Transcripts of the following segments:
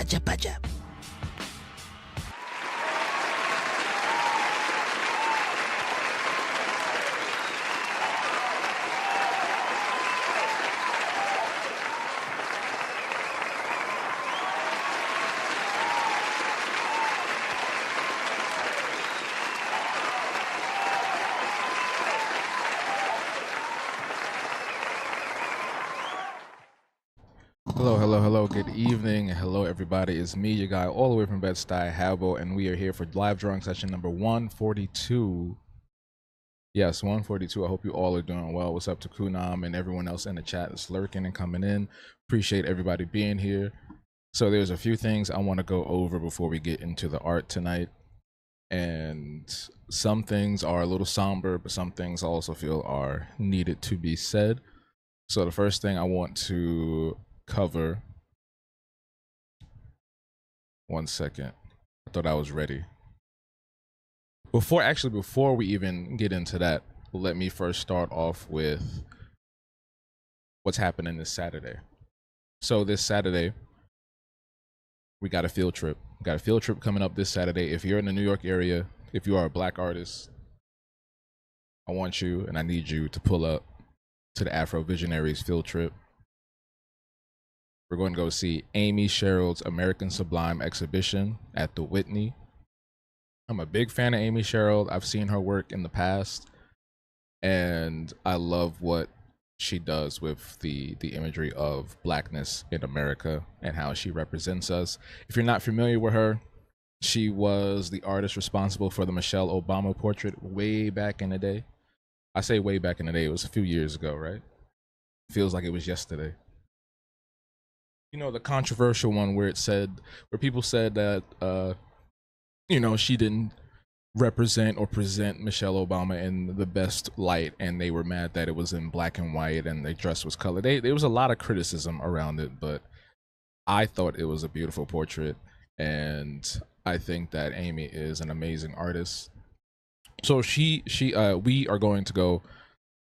pacha pacha. Hello, good evening. Hello, everybody. It's me, your guy, all the way from Bed-Stuy, Habo, and we are here for live drawing session number 142. Yes, 142. I hope you all are doing well. What's up to Kunam and everyone else in the chat that's lurking and coming in? Appreciate everybody being here. So there's a few things I want to go over before we get into the art tonight. And some things are a little somber, but some things I also feel are needed to be said. So the first thing I want to cover, one second, I thought I was ready. Before we even get into that, let me first start off with what's happening this Saturday. So this Saturday, we got a field trip. We got a field trip coming up this Saturday. If you're in the New York area, if you are a Black artist, I want you and I need you to pull up to the Afro Visionaries field trip. We're going to go see Amy Sherald's American Sublime exhibition at the Whitney. I'm a big fan of Amy Sherald. I've seen her work in the past, and I love what she does with the imagery of Blackness in America and how she represents us. If you're not familiar with her, she was the artist responsible for the Michelle Obama portrait way back in the day. I say way back in the day, it was a few years ago, right? Feels like it was yesterday. You know, the controversial one where people said that, she didn't represent or present Michelle Obama in the best light, and they were mad that it was in black and white and the dress was colored. There was a lot of criticism around it, but I thought it was a beautiful portrait, and I think that Amy is an amazing artist. So we are going to go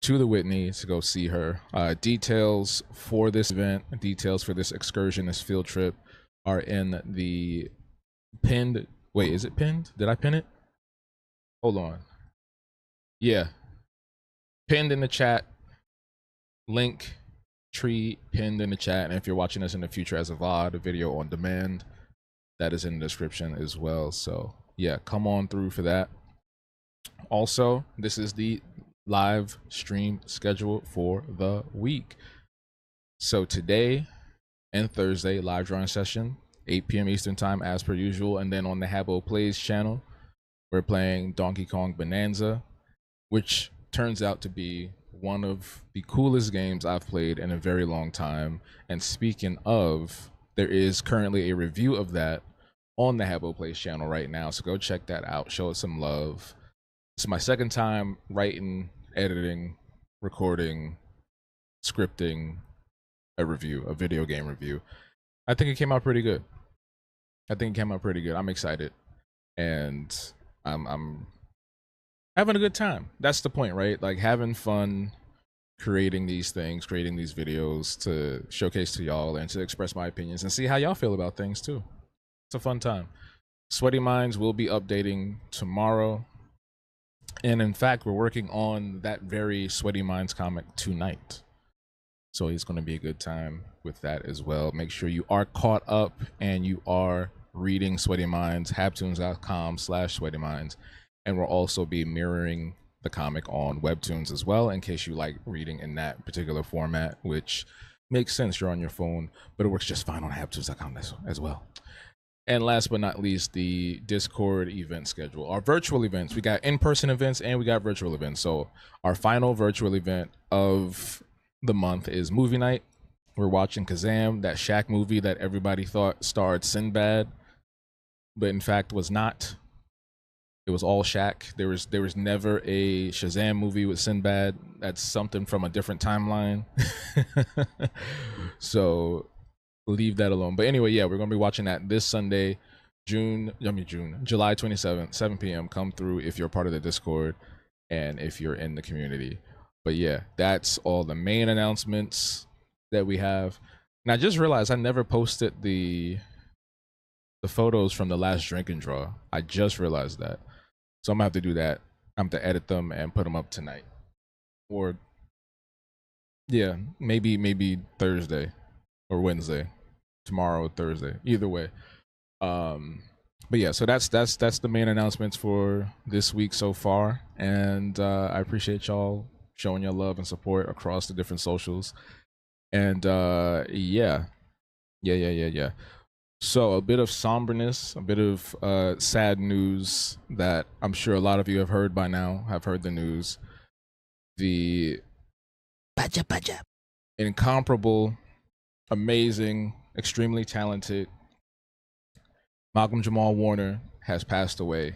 to the Whitney to go see her. Details for this event, details for this excursion, this field trip are in the pinned. Wait, is it pinned? Did I pin it? Hold on. Yeah. Pinned in the chat. Link tree pinned in the chat. And if you're watching this in the future as a VOD, a video on demand, that is in the description as well. So yeah, come on through for that. Also, this is the live stream schedule for the week. So today and Thursday, live drawing session, 8 p.m. Eastern time as per usual. And then on the Habo Plays channel, we're playing Donkey Kong Bonanza, which turns out to be one of the coolest games I've played in a very long time. And speaking of, there is currently a review of that on the Habo Plays channel right now. So go check that out. Show it some love. It's my second time writing, editing, recording, scripting a review, a video game review. I think it came out pretty good. I'm excited, and I'm having a good time. That's the point, right? Like having fun creating these things, creating these videos to showcase to y'all and to express my opinions and see how y'all feel about things too. It's a fun time. Sweaty Minds will be updating tomorrow. And in fact, we're working on that very Sweaty Minds comic tonight. So it's going to be a good time with that as well. Make sure you are caught up and you are reading Sweaty Minds, habtoons.com/Sweaty Minds. And we'll also be mirroring the comic on Webtoons as well, in case you like reading in that particular format, which makes sense. You're on your phone, but it works just fine on habtoons.com as well. And last but not least, the Discord event schedule. Our virtual events, we got in-person events and we got virtual events. So our final virtual event of the month is movie night. We're watching Kazam, that Shaq movie that everybody thought starred Sinbad, but in fact was not. It was all Shaq. There was never a Shazam movie with Sinbad. That's something from a different timeline. So leave that alone. But anyway, yeah, we're gonna be watching that this Sunday, July 27th, 7 p.m. Come through if you're part of the Discord and if you're in the community. But yeah, that's all the main announcements that we have. And I just realized I never posted the the photos from the last drink and draw. I just realized that, so I'm gonna have to do that. I'm gonna edit them and put them up tonight, or yeah, maybe Thursday or Wednesday, tomorrow or Thursday. Either way. But yeah, so that's the main announcements for this week so far, and I appreciate y'all showing your love and support across the different socials. And yeah. So a bit of somberness, a bit of sad news that I'm sure a lot of you have heard by now. Have heard the news. The incomparable, amazing, extremely talented Malcolm Jamal Warner has passed away.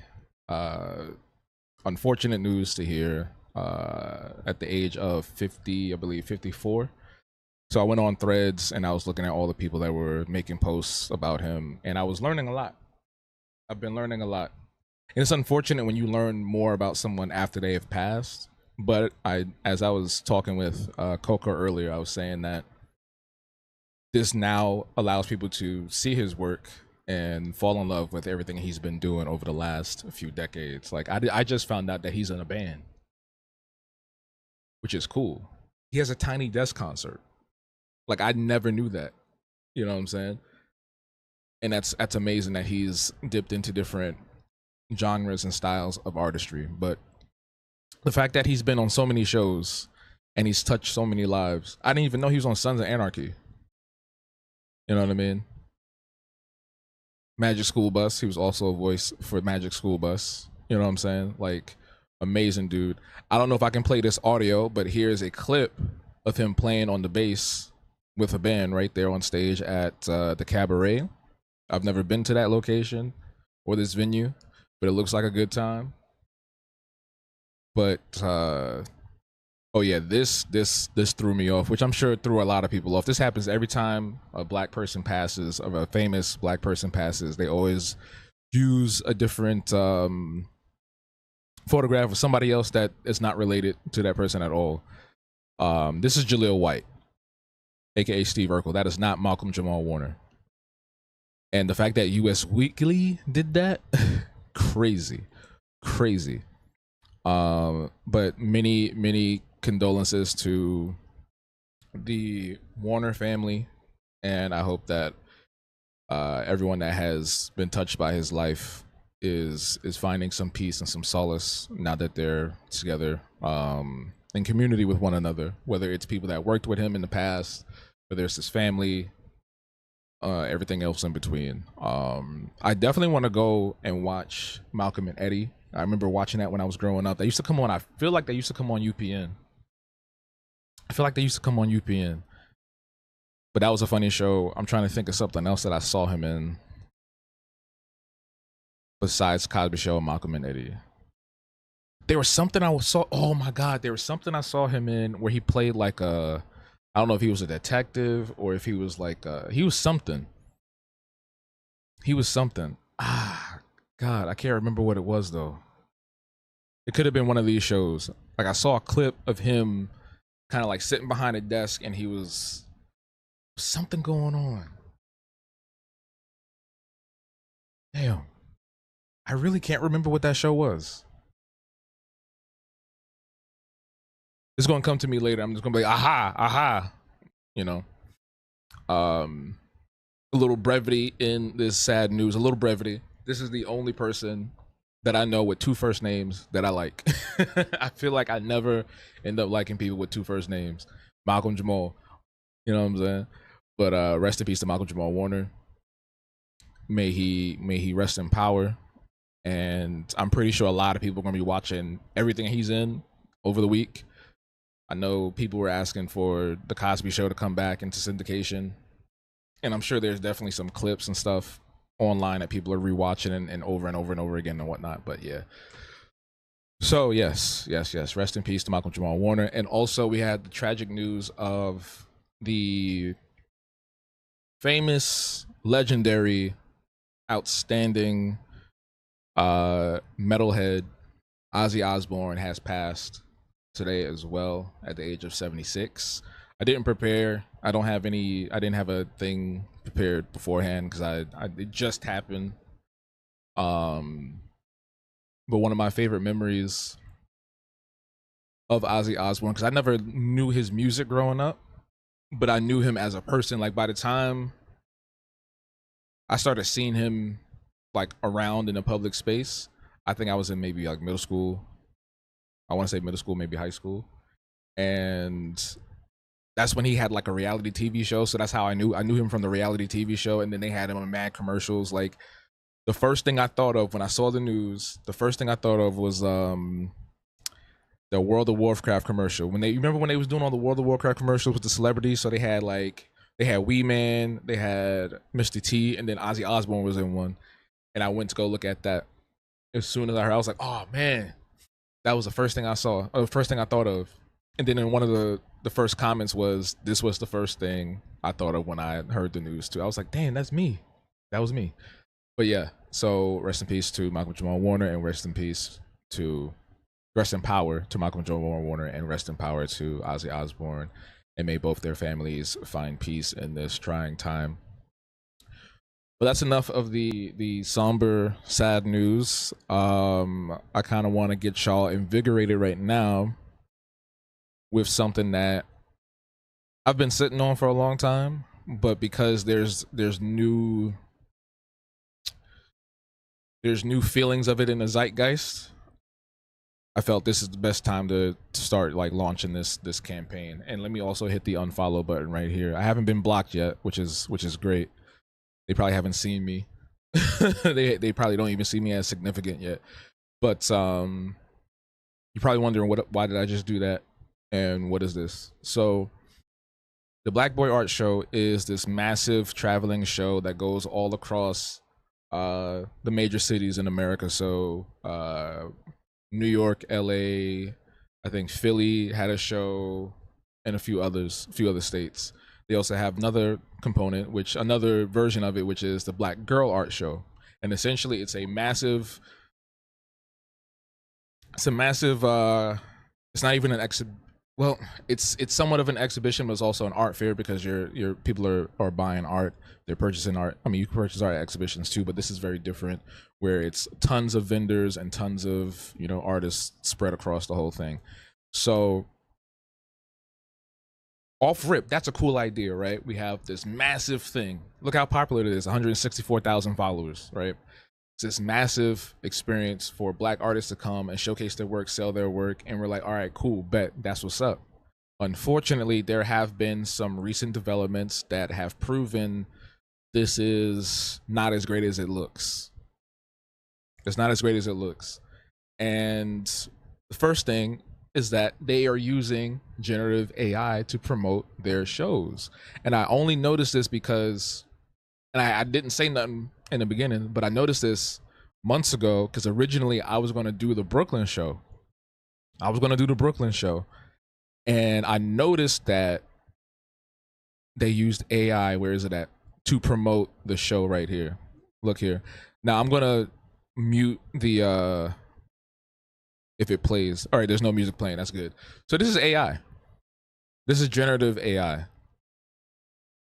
Unfortunate news to hear at the age of 50, I believe 54. So I went on Threads and I was looking at all the people that were making posts about him, and I was learning a lot. I've been learning a lot. And it's unfortunate when you learn more about someone after they have passed. But as I was talking with Coco earlier, I was saying that this now allows people to see his work and fall in love with everything he's been doing over the last few decades. Like I just found out that he's in a band, which is cool. He has a Tiny Desk concert. Like I never knew that. You know what I'm saying? And that's amazing that he's dipped into different genres and styles of artistry. But the fact that he's been on so many shows and he's touched so many lives. I didn't even know he was on Sons of Anarchy. You know what I mean? Magic School Bus. He was also a voice for Magic School Bus. You know what I'm saying? Like, amazing dude. I don't know if I can play this audio, but here's a clip of him playing on the bass with a band right there on stage at the Cabaret. I've never been to that location or this venue, but it looks like a good time. But oh yeah, this threw me off, which I'm sure threw a lot of people off. This happens every time a black person passes, or a famous black person passes. They always use a different photograph of somebody else that is not related to that person at all. This is Jaleel White, aka Steve Urkel. That is not Malcolm Jamal Warner. And the fact that US Weekly did that, crazy. But many condolences to the Warner family, and I hope that everyone that has been touched by his life is finding some peace and some solace now that they're together in community with one another, whether it's people that worked with him in the past, whether it's his family, everything else in between. I definitely want to go and watch Malcolm and Eddie. I remember watching that when I was growing up. They used to come on, I feel like they used to come on UPN. But that was a funny show. I'm trying to think of something else that I saw him in besides Cosby Show and Malcolm and Eddie. There was something I saw. Oh my God, there was something I saw him in where he played like a, I don't know if he was a detective or if he was like he was something. Ah, God, I can't remember what it was though. It could have been one of these shows. Like I saw a clip of him kind of like sitting behind a desk and he was something going on. Damn. I really can't remember what that show was. It's gonna come to me later. I'm just gonna be like, aha, you know. A little brevity in this sad news. A little brevity. This is the only person that I know with two first names that I like. I feel like I never end up liking people with two first names. Malcolm Jamal. You know what I'm saying? But rest in peace to Malcolm Jamal Warner. May he rest in power. And I'm pretty sure a lot of people are gonna be watching everything he's in over the week. I know people were asking for the Cosby Show to come back into syndication, and I'm sure there's definitely some clips and stuff online that people are rewatching and over and over and over again and whatnot. But yeah. So yes. Rest in peace to Malcolm Jamal Warner. And also we had the tragic news of the famous, legendary, outstanding metalhead Ozzy Osbourne has passed today as well at the age of 76. I didn't have a thing prepared beforehand because I it just happened. Um, but one of my favorite memories of Ozzy Osbourne, because I never knew his music growing up, but I knew him as a person. Like by the time I started seeing him like around in a public space, I think I was in maybe like middle school. I want to say middle school, maybe high school, and that's when he had like a reality TV show. So that's how I knew him from the reality TV show, and then they had him on mad commercials. Like the first thing I thought of when I saw the news, the first thing I thought of was the World of Warcraft commercial. When they remember when they was doing all the World of Warcraft commercials with the celebrities, so they had Wee Man, they had Mr. T, and then Ozzy Osbourne was in one. And I went to go look at that. As soon as I heard, I was like, oh man, that was the first thing I saw, or the first thing I thought of. And then in one of the first comments was, this was the first thing I thought of when I heard the news too. I was like, damn, that's me. That was me. But yeah, so rest in peace to Malcolm Jamal Warner, and rest in power to Malcolm Jamal Warner, and rest in power to Ozzy Osbourne, and may both their families find peace in this trying time. But that's enough of the somber, sad news. I kind of want to get y'all invigorated right now with something that I've been sitting on for a long time, but because there's new feelings of it in the zeitgeist, I felt this is the best time to start like launching this campaign. And let me also hit the unfollow button right here. I haven't been blocked yet, which is great. They probably haven't seen me. they probably don't even see me as significant yet. But you're probably wondering why did I just do that, and what is this? So the Black Boy Art Show is this massive traveling show that goes all across the major cities in America. So New York, LA, I think Philly had a show, and a few other states. They also have another version of it, which is the Black Girl Art Show. And essentially it's it's not even an well, it's somewhat of an exhibition, but it's also an art fair, because your people are buying art, they're purchasing art. I mean, you can purchase art at exhibitions too, but this is very different, where it's tons of vendors and tons of, artists spread across the whole thing. So off rip, that's a cool idea, right? We have this massive thing. Look how popular it is, 164,000 followers, right? It's this massive experience for Black artists to come and showcase their work, sell their work, and we're like, all right, cool, bet, that's what's up. Unfortunately, there have been some recent developments that have proven this is not as great as it looks. It's not as great as it looks. And the first thing is that they are using generative AI to promote their shows. And I only noticed this because, and I didn't say nothing in the beginning, but I noticed this months ago, because originally I was going to do the Brooklyn show. And I noticed that they used AI, where is it at, to promote the show right here. Look here. Now I'm going to mute the if it plays. All right, there's no music playing. That's good. So this is AI. This is generative AI.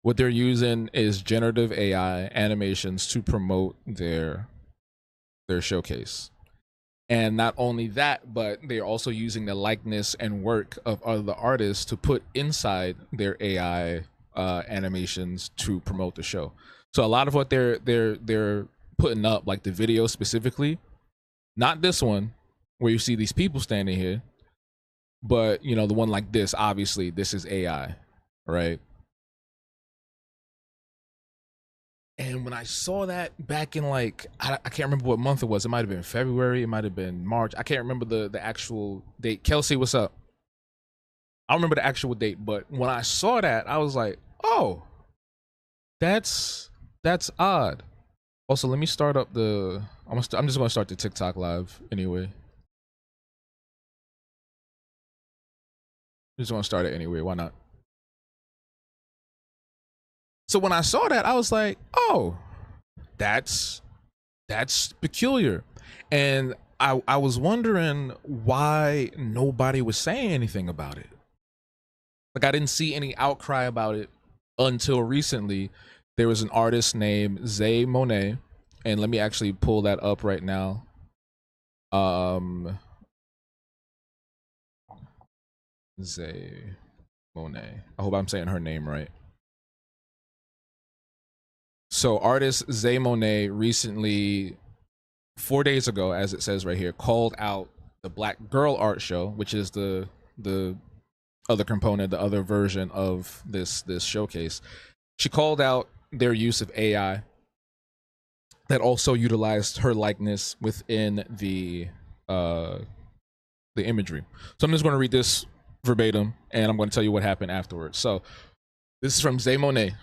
What they're using is generative AI animations to promote their showcase. And not only that, but they're also using the likeness and work of other artists to put inside their AI animations to promote the show. So a lot of what they're putting up, like the video specifically, not this one where you see these people standing here, but the one like this, obviously this is AI, right? And when I saw that back in I can't remember what month it was. It might have been February. It might have been March. I can't remember the actual date. Kelsey, what's up? I don't remember the actual date, but when I saw that, I was like, oh, that's odd. Also, let me start up I'm just going to start the TikTok live anyway. I just want to start it anyway. Why not? So when I saw that, I was like, oh, that's peculiar. And I was wondering why nobody was saying anything about it. Like, I didn't see any outcry about it until recently. there was an artist named Zay Monet, and let me actually pull that up right now. Zay Monet. I hope I'm saying her name right. So artist Zay Monet recently, 4 days ago, as it says right here, called out the Black Girl Art Show, which is the other component, the other version of this showcase. She called out their use of AI that also utilized her likeness within the imagery. So I'm just going to read this verbatim, and I'm going to tell you what happened afterwards. So this is from Zay Monet.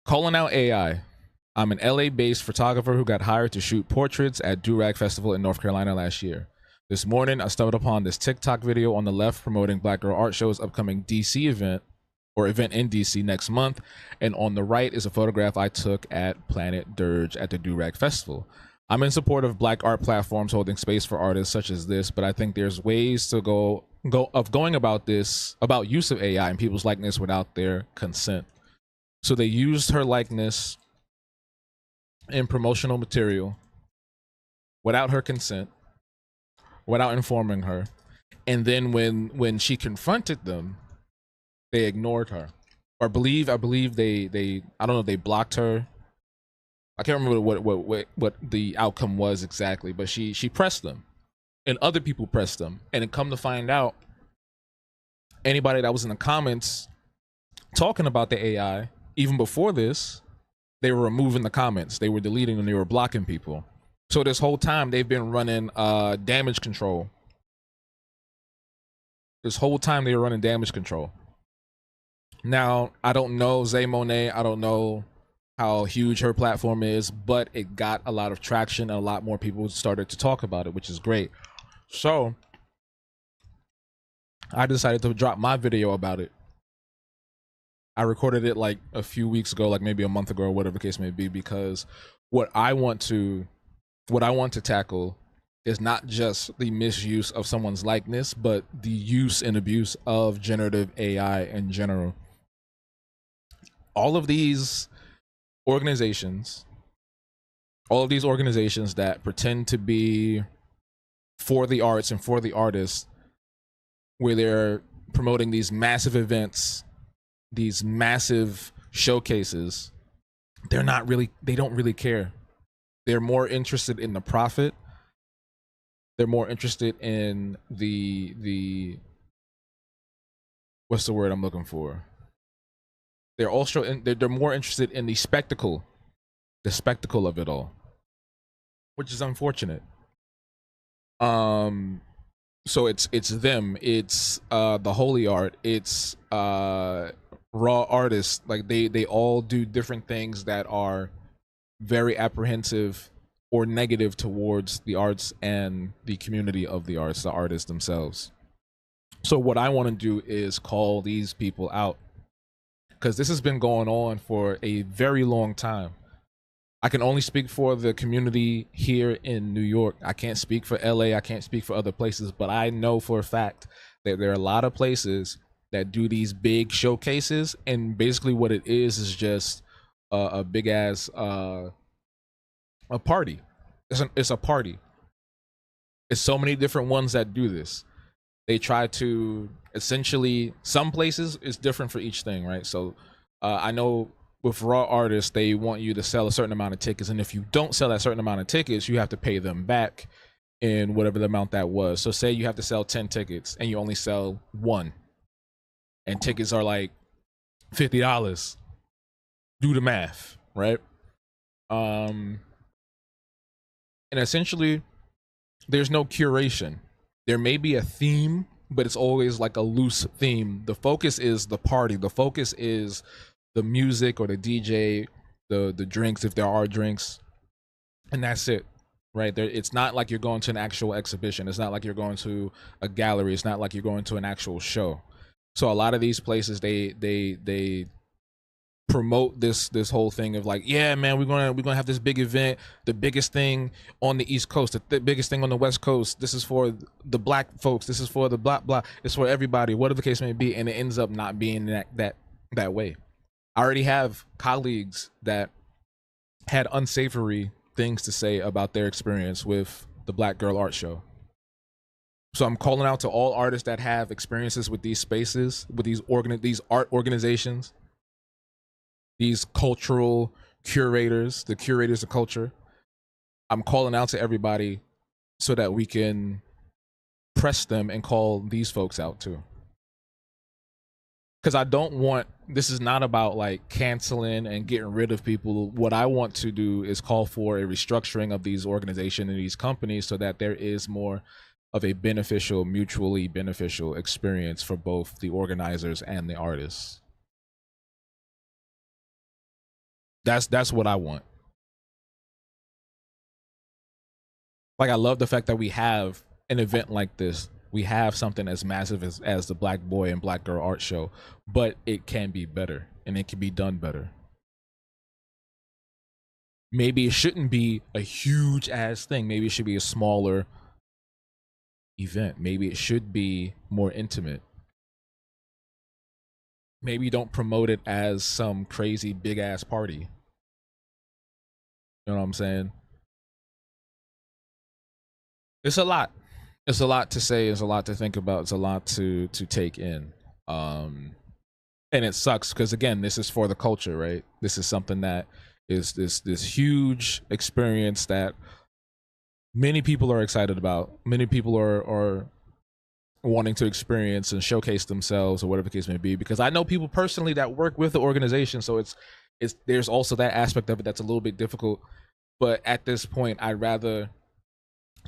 Calling out AI. I'm an LA-based photographer who got hired to shoot portraits at Durag Festival in North Carolina last year. This morning, I stumbled upon this TikTok video on the left promoting Black Girl Art Show's upcoming DC event, or event in DC next month, and on the right is a photograph I took at Planet Dirge at the Durag Festival. I'm in support of Black art platforms holding space for artists such as this, but I think there's ways to going about use of AI and people's likeness without their consent. So they used her likeness in promotional material without her consent, without informing her, and then when she confronted them, they ignored her, or I believe they I don't know if they blocked her. I can't remember what the outcome was exactly, but she pressed them, and other people pressed them, and it come to find out, anybody that was in the comments talking about the AI even before this, they were removing the comments, they were deleting them, they were blocking people. So this whole time they've been running damage control. This whole time they were running damage control. Now, I don't know Zay Monet, I don't know how huge her platform is, but it got a lot of traction and a lot more people started to talk about it, which is great. So I decided to drop my video about it. I recorded it like a few weeks ago, like maybe a month ago or whatever the case may be, because what I want to tackle is not just the misuse of someone's likeness, but the use and abuse of generative AI in general. All of these organizations that pretend to be for the arts and for the artists, where they're promoting these massive events, these massive showcases, they don't really care. They're more interested in the profit. They're more interested in the what's the word I'm looking for? They're also they're more interested in the spectacle of it all, which is unfortunate. So it's them, it's the holy art, it's raw artists. Like they all do different things that are very apprehensive or negative towards the arts and the community of the arts, the artists themselves. So what I want to do is call these people out, because this has been going on for a very long time. I can only speak for the community here in New York. I can't speak for LA, I can't speak for other places, but I know for a fact that there are a lot of places that do these big showcases, and basically what it is just a big ass a party. It's a party. It's so many different ones that do this. They try to essentially, some places it's different for each thing, right? So I know with raw artists, they want you to sell a certain amount of tickets, and if you don't sell that certain amount of tickets, you have to pay them back in whatever the amount that was. So say you have to sell 10 tickets and you only sell one, and tickets are like $50. Do the math, right? And essentially there's no curation. There may be a theme, but it's always like a loose theme. The focus is the party, the focus is the music or the DJ, the drinks, if there are drinks, and that's it, right? It's not like you're going to an actual exhibition. It's not like you're going to a gallery. It's not like you're going to an actual show. So a lot of these places, they promote this whole thing of like, yeah, man, we're gonna have this big event, the biggest thing on the East Coast, the biggest thing on the West Coast. This is for the black folks. This is for the blah blah. It's for everybody, whatever the case may be, and it ends up not being that way. I already have colleagues that had unsavory things to say about their experience with the Black Girl Art Show. So I'm calling out to all artists that have experiences with these spaces, with these art organizations, these cultural curators, the curators of culture. I'm calling out to everybody so that we can press them and call these folks out too. Because I don't want, this is not about like canceling and getting rid of people. What I want to do is call for a restructuring of these organizations and these companies so that there is more of a beneficial, mutually beneficial experience for both the organizers and the artists. That's what I want. Like, I love the fact that we have an event like this. We have something as massive as the Black Boy and Black Girl Art Show, but it can be better and it can be done better. Maybe it shouldn't be a huge ass thing. Maybe it should be a smaller event. Maybe it should be more intimate. Maybe don't promote it as some crazy big ass party. You know what I'm saying? It's a lot. It's a lot to say. It's a lot to think about. It's a lot to take in. And it sucks because again, this is for the culture, right? This is something that is this huge experience that many people are excited about. Many people are wanting to experience and showcase themselves or whatever the case may be. Because I know people personally that work with the organization, so it's there's also that aspect of it that's a little bit difficult. But at this point, I'd rather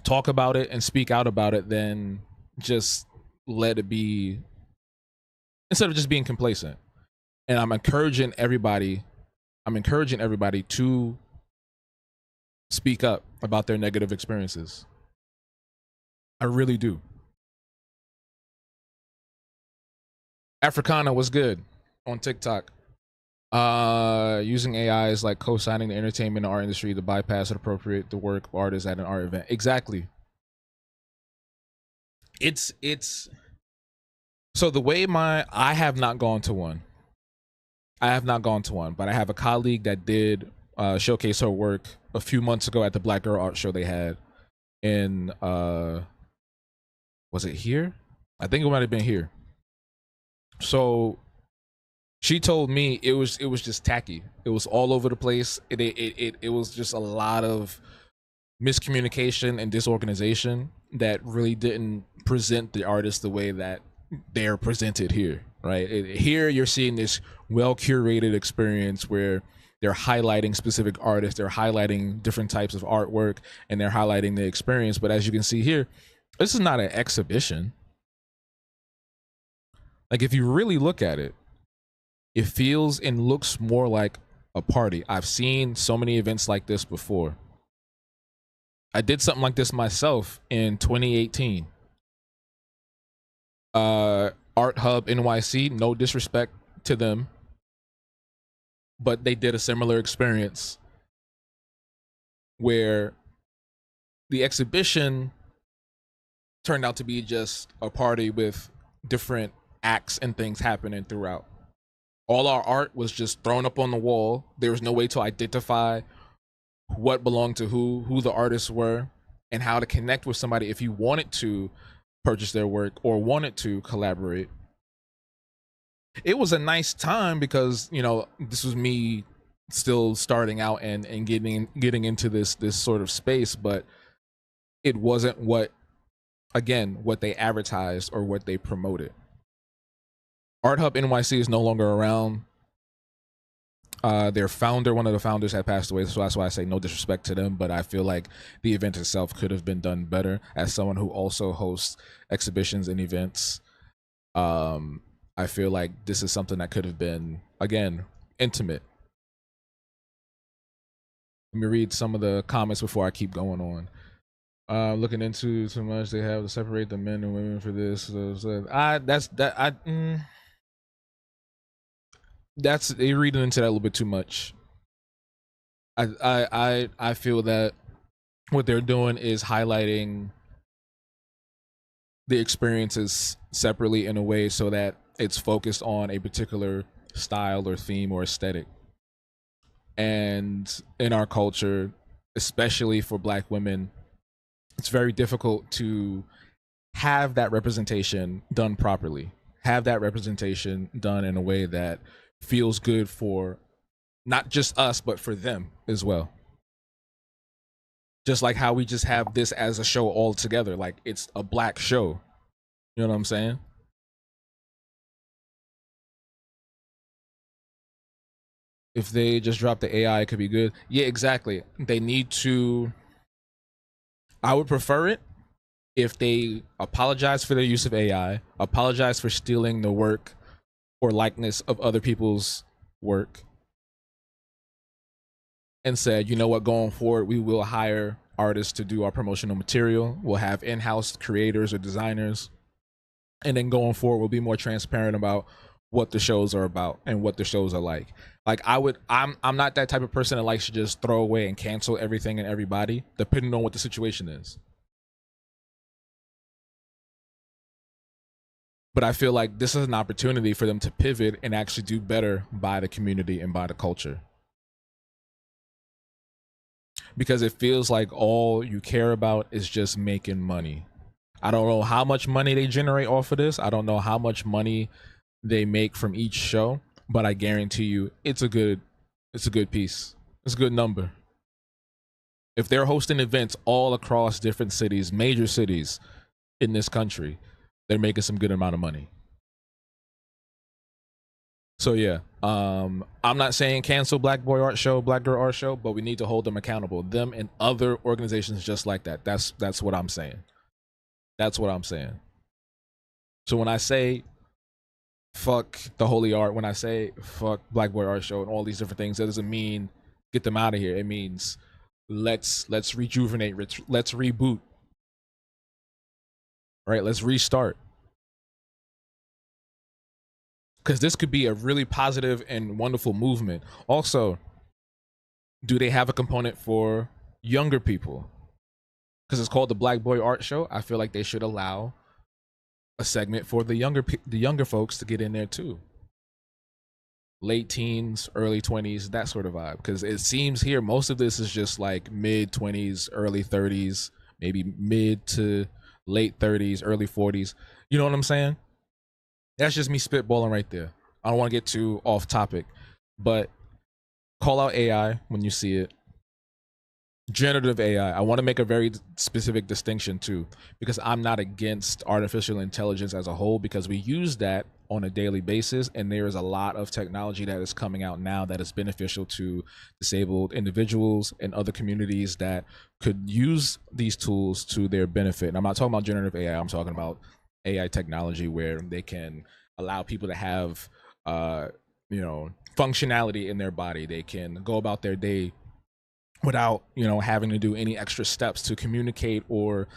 talk about it and speak out about it than just let it be, instead of just being complacent. And I'm encouraging everybody to speak up about their negative experiences. I really do. Africana was good on TikTok. Using AI is like co-signing the entertainment and art industry to bypass and appropriate the work of artists at an art event. Exactly. It's so the way I have not gone to one. I have not gone to one, but I have a colleague that did showcase her work a few months ago at the Black Girl Art Show they had in was it here? I think it might have been here. So she told me it was just tacky. It was all over the place. It was just a lot of miscommunication and disorganization that really didn't present the artist the way that they're presented here, right? Here you're seeing this well curated experience where they're highlighting specific artists, they're highlighting different types of artwork, and they're highlighting the experience. But as you can see here, this is not an exhibition. Like, if you really look at it, it feels and looks more like a party. I've seen so many events like this before. I did something like this myself in 2018. Art Hub NYC, no disrespect to them, but they did a similar experience where the exhibition turned out to be just a party with different acts and things happening throughout. All our art was just thrown up on the wall. There was no way to identify what belonged to who the artists were, and how to connect with somebody if you wanted to purchase their work or wanted to collaborate. It was a nice time because, you know, this was me still starting out and getting into this sort of space, but it wasn't what they advertised or what they promoted. Art Hub NYC is no longer around. Their founder, one of the founders, had passed away, so that's why I say no disrespect to them, but I feel like the event itself could have been done better. As someone who also hosts exhibitions and events, I feel like this is something that could have been, again, intimate. Let me read some of the comments before I keep going on. Looking into too much, they have to separate the men and women for this. That's they reading into that a little bit too much. I feel that what they're doing is highlighting the experiences separately in a way so that it's focused on a particular style or theme or aesthetic. And in our culture, especially for Black women, it's very difficult to have that representation done properly, have that representation done in a way that feels good for not just us, but for them as well. Just like how we just have this as a show all together, like it's a Black show. You know what I'm saying? If they just drop the AI, it could be good. Yeah, exactly. They need to. I would prefer it if they apologize for their use of AI, apologize for stealing the work or likeness of other people's work, and said, you know what, going forward, we will hire artists to do our promotional material. We'll have in-house creators or designers. And then going forward, we'll be more transparent about what the shows are about and what the shows are like. Like I'm not that type of person that likes to just throw away and cancel everything and everybody, depending on what the situation is. But I feel like this is an opportunity for them to pivot and actually do better by the community and by the culture. Because it feels like all you care about is just making money. I don't know how much money they generate off of this. I don't know how much money they make from each show, but I guarantee you it's a good piece. It's a good number. If they're hosting events all across different cities, major cities in this country, they're making some good amount of money. So yeah, I'm not saying cancel Black Boy Art Show, Black Girl Art Show, but we need to hold them accountable. Them and other organizations just like that. That's what I'm saying. That's what I'm saying. So when I say fuck the holy art, when I say fuck Black Boy Art Show and all these different things, that doesn't mean get them out of here. It means let's rejuvenate, let's reboot. Right? Let's restart. Because this could be a really positive and wonderful movement. Also, do they have a component for younger people? Because it's called the Black Boy Art Show. I feel like they should allow a segment for the younger folks to get in there too. Late teens, early 20s, that sort of vibe. Because it seems here most of this is just like mid 20s, early 30s, maybe mid to late 30s, early 40s. You know what I'm saying? That's just me spitballing right there. I don't want to get too off topic, but call out AI when you see it. Generative AI. I want to make a very specific distinction too, because I'm not against artificial intelligence as a whole, because we use that on a daily basis, and there is a lot of technology that is coming out now that is beneficial to disabled individuals and other communities that could use these tools to their benefit. And I'm not talking about generative AI. I'm talking about AI technology where they can allow people to have, functionality in their body. They can go about their day without, having to do any extra steps to communicate or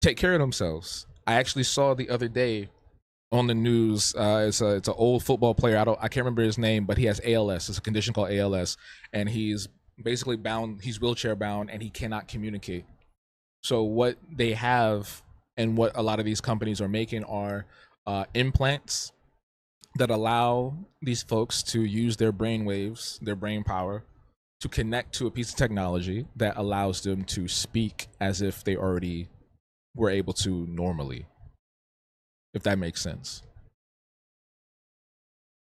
take care of themselves. I actually saw the other day on the news. It's an old football player. I can't remember his name, but he has ALS. It's a condition called ALS, and he's basically bound. He's wheelchair bound, and he cannot communicate. So what they have and what a lot of these companies are making are implants that allow these folks to use their brain waves, their brain power, to connect to a piece of technology that allows them to speak as if they already were able to normally, if that makes sense.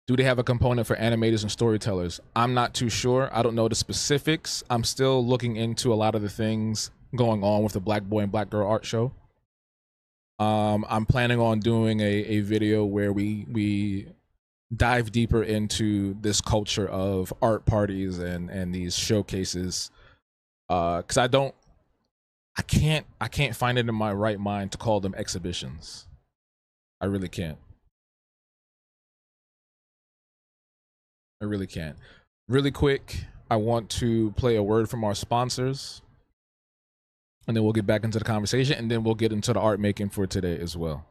Do they have a component for animators and storytellers? I'm not too sure. I don't know the specifics. I'm still looking into a lot of the things going on with the Black Boy and Black Girl Art Show. I'm planning on doing a video where we dive deeper into this culture of art parties and these showcases. Because I can't find it in my right mind to call them exhibitions. I really can't. I really can't. Really quick, I want to play a word from our sponsors, and then we'll get back into the conversation, and then we'll get into the art making for today as well.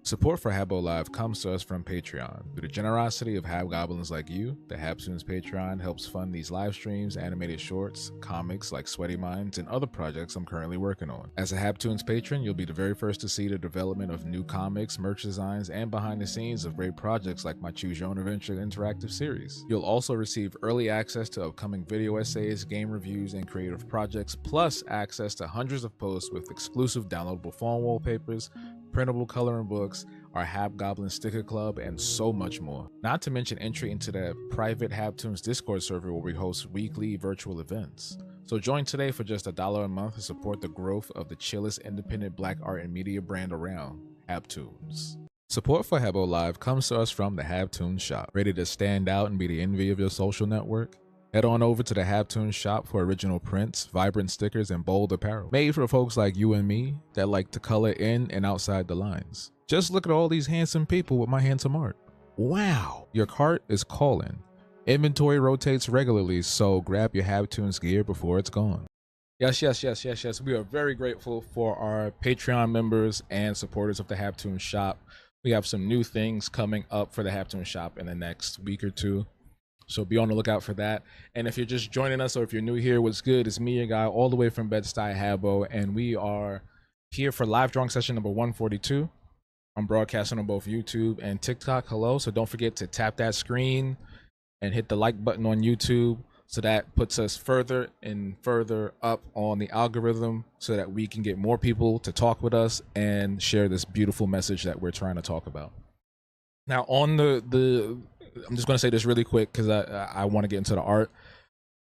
Support for Habbo Live comes to us from Patreon. Through the generosity of Habgoblins like you, the Habtoons Patreon helps fund these live streams, animated shorts, comics like Sweaty Minds, and other projects I'm currently working on. As a Habtoons patron, you'll be the very first to see the development of new comics, merch designs, and behind the scenes of great projects like my Choose Your Own Adventure interactive series. You'll also receive early access to upcoming video essays, game reviews, and creative projects, plus access to hundreds of posts with exclusive downloadable phone wallpapers, printable coloring books, our Habgoblin sticker club, and so much more. Not to mention entry into the private Habtoons Discord server where we host weekly virtual events. So join today for just $1 a month to support the growth of the chillest independent black art and media brand around, Habtoons. Support for Habbo Live comes to us from the Habtoons Shop. Ready to stand out and be the envy of your social network? Head on over to the Habtoons Shop for original prints, vibrant stickers, and bold apparel. Made for folks like you and me that like to color in and outside the lines. Just look at all these handsome people with my handsome art. Wow! Your cart is calling. Inventory rotates regularly, so grab your Habtoons gear before it's gone. Yes. We are very grateful for our Patreon members and supporters of the Habtoons Shop. We have some new things coming up for the Habtoons Shop in the next week or two. So be on the lookout for that. And if you're just joining us or if you're new here, what's good? It's me, your guy, all the way from Bed-Stuy, Habbo, and we are here for live drawing session number 142. I'm broadcasting on both YouTube and TikTok. Hello. So don't forget to tap that screen and hit the like button on YouTube. So that puts us further and further up on the algorithm so that we can get more people to talk with us and share this beautiful message that we're trying to talk about. Now on I'm just going to say this really quick because I want to get into the art.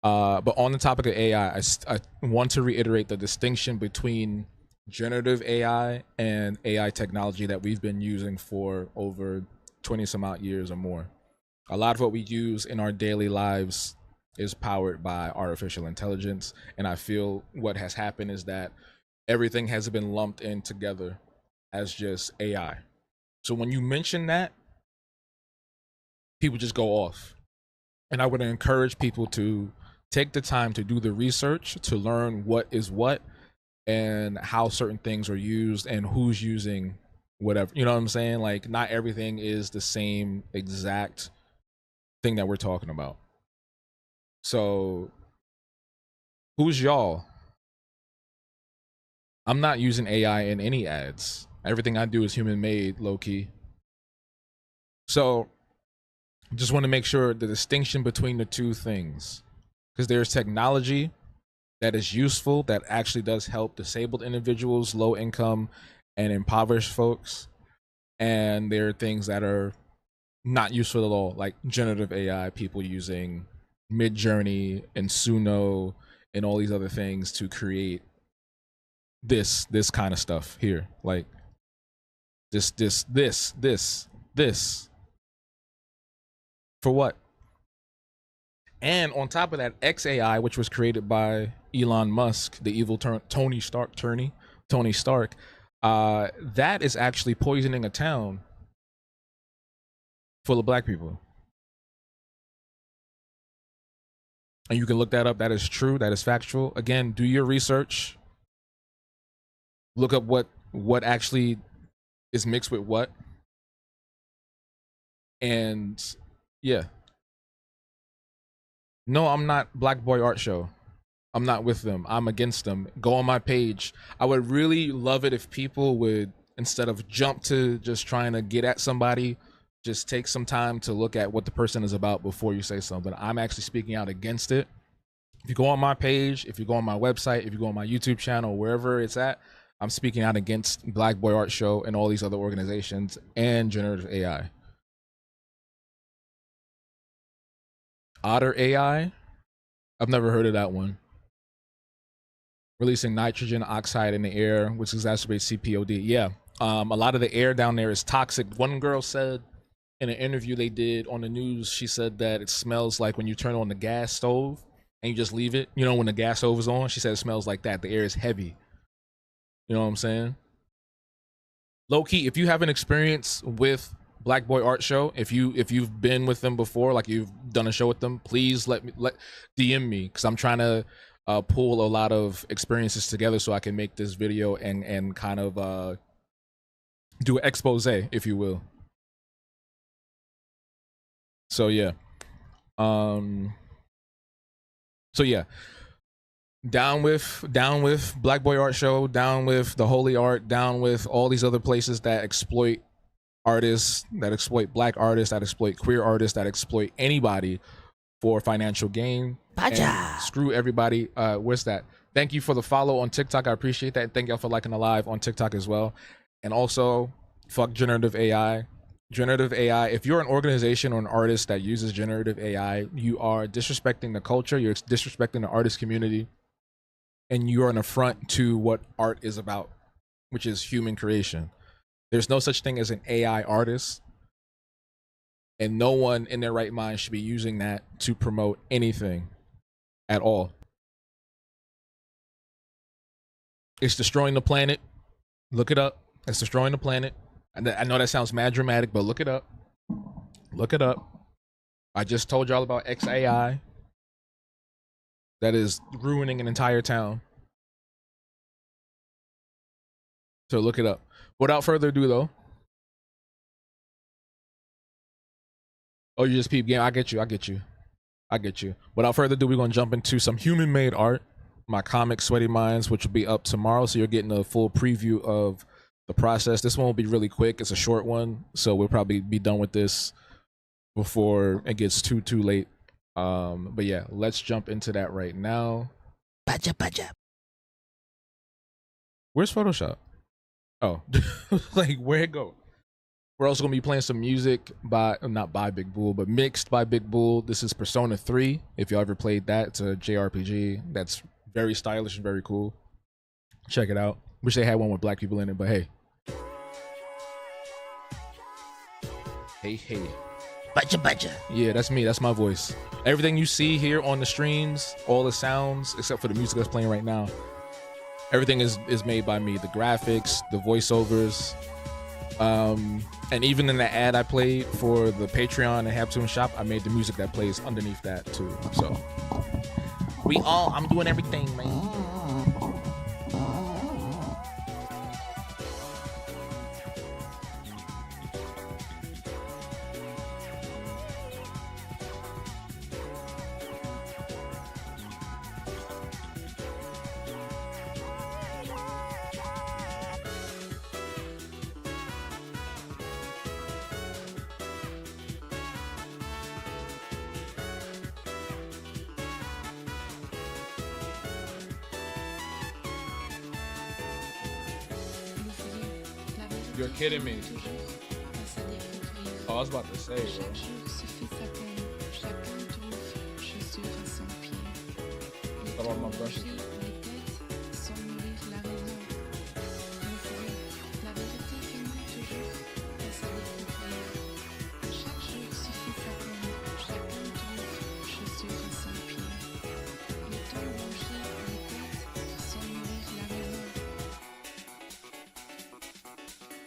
But on the topic of AI, I want to reiterate the distinction between generative AI and AI technology that we've been using for over 20 some odd years or more. A lot of what we use in our daily lives is powered by artificial intelligence. And I feel what has happened is that everything has been lumped in together as just AI. So when you mention that, people just go off. And I would encourage people to take the time to do the research to learn what is what and how certain things are used and who's using whatever. You know what I'm saying? Like, not everything is the same exact thing that we're talking about. So who's y'all? I'm not using AI in any ads. Everything I do is human made, low key. So just want to make sure the distinction between the two things, because there's technology that is useful that actually does help disabled individuals, low income and impoverished folks, and there are things that are not useful at all, like generative AI, people using Midjourney and Suno and all these other things to create this kind of stuff here, like this for what? And on top of that, XAI, which was created by Elon Musk, the evil Tony Stark, that is actually poisoning a town full of black people. And you can look that up. That is true. That is factual. Again, do your research. Look up what actually is mixed with what. And yeah. No, I'm not Black Boy Art Show. I'm not with them. I'm against them. Go on my page. I would really love it if people would, instead of jump to just trying to get at somebody, just take some time to look at what the person is about before you say something. I'm actually speaking out against it. If you go on my page, if you go on my website, if you go on my YouTube channel, wherever it's at, I'm speaking out against Black Boy Art Show and all these other organizations and generative AI. Otter AI? I've never heard of that one. Releasing nitrogen oxide in the air, which exacerbates CPOD. Yeah, a lot of the air down there is toxic. One girl said in an interview they did on the news, she said that it smells like when you turn on the gas stove and you just leave it, you know, when the gas stove is on. She said it smells like that. The air is heavy. You know what I'm saying? Low key, if you have an experience with Black Boy Art Show, if you've been with them before, like you've done a show with them, please let DM me, because I'm trying to pull a lot of experiences together so I can make this video and kind of do an expose, if you will. So yeah. So yeah. Down with Black Boy Art Show, down with the Holy Art, down with all these other places that exploit artists, that exploit black artists, that exploit queer artists, that exploit anybody for financial gain. Screw everybody. Where's that? Thank you for the follow on TikTok. I appreciate that. Thank y'all for liking the live on TikTok as well. And also, fuck generative AI. Generative AI, if you're an organization or an artist that uses generative AI, you are disrespecting the culture, you're disrespecting the artist community, and you're an affront to what art is about, which is human creation. There's no such thing as an AI artist, and no one in their right mind should be using that to promote anything at all. It's destroying the planet. Look it up. It's destroying the planet. I know that sounds mad dramatic, but look it up. Look it up. I just told y'all about XAI. That is ruining an entire town. So look it up. Without further ado, though. Oh, you just peep game. I get you. Without further ado, we're going to jump into some human-made art. My comic, Sweaty Minds, which will be up tomorrow. So you're getting a full preview of the process. This one will be really quick. It's a short one, so we'll probably be done with this before it gets too late. But yeah, let's jump into that right now. Where's Photoshop? Oh, like where'd it go? We're also gonna be playing some music by, not by Big Bull, but mixed by Big Bull. This is Persona 3. If y'all ever played that, it's a JRPG that's very stylish and very cool. Check it out. Wish they had one with black people in it, but hey. Hey. Baja. Yeah, that's me. That's my voice. Everything you see here on the streams, all the sounds, except for the music that's playing right now, everything is made by me. The graphics, the voiceovers, and even in the ad I played for the Patreon and Habtoon Shop, I made the music that plays underneath that too. So I'm doing everything, man. You're kidding me. Oh, I was about to say, bro. What about my brushes?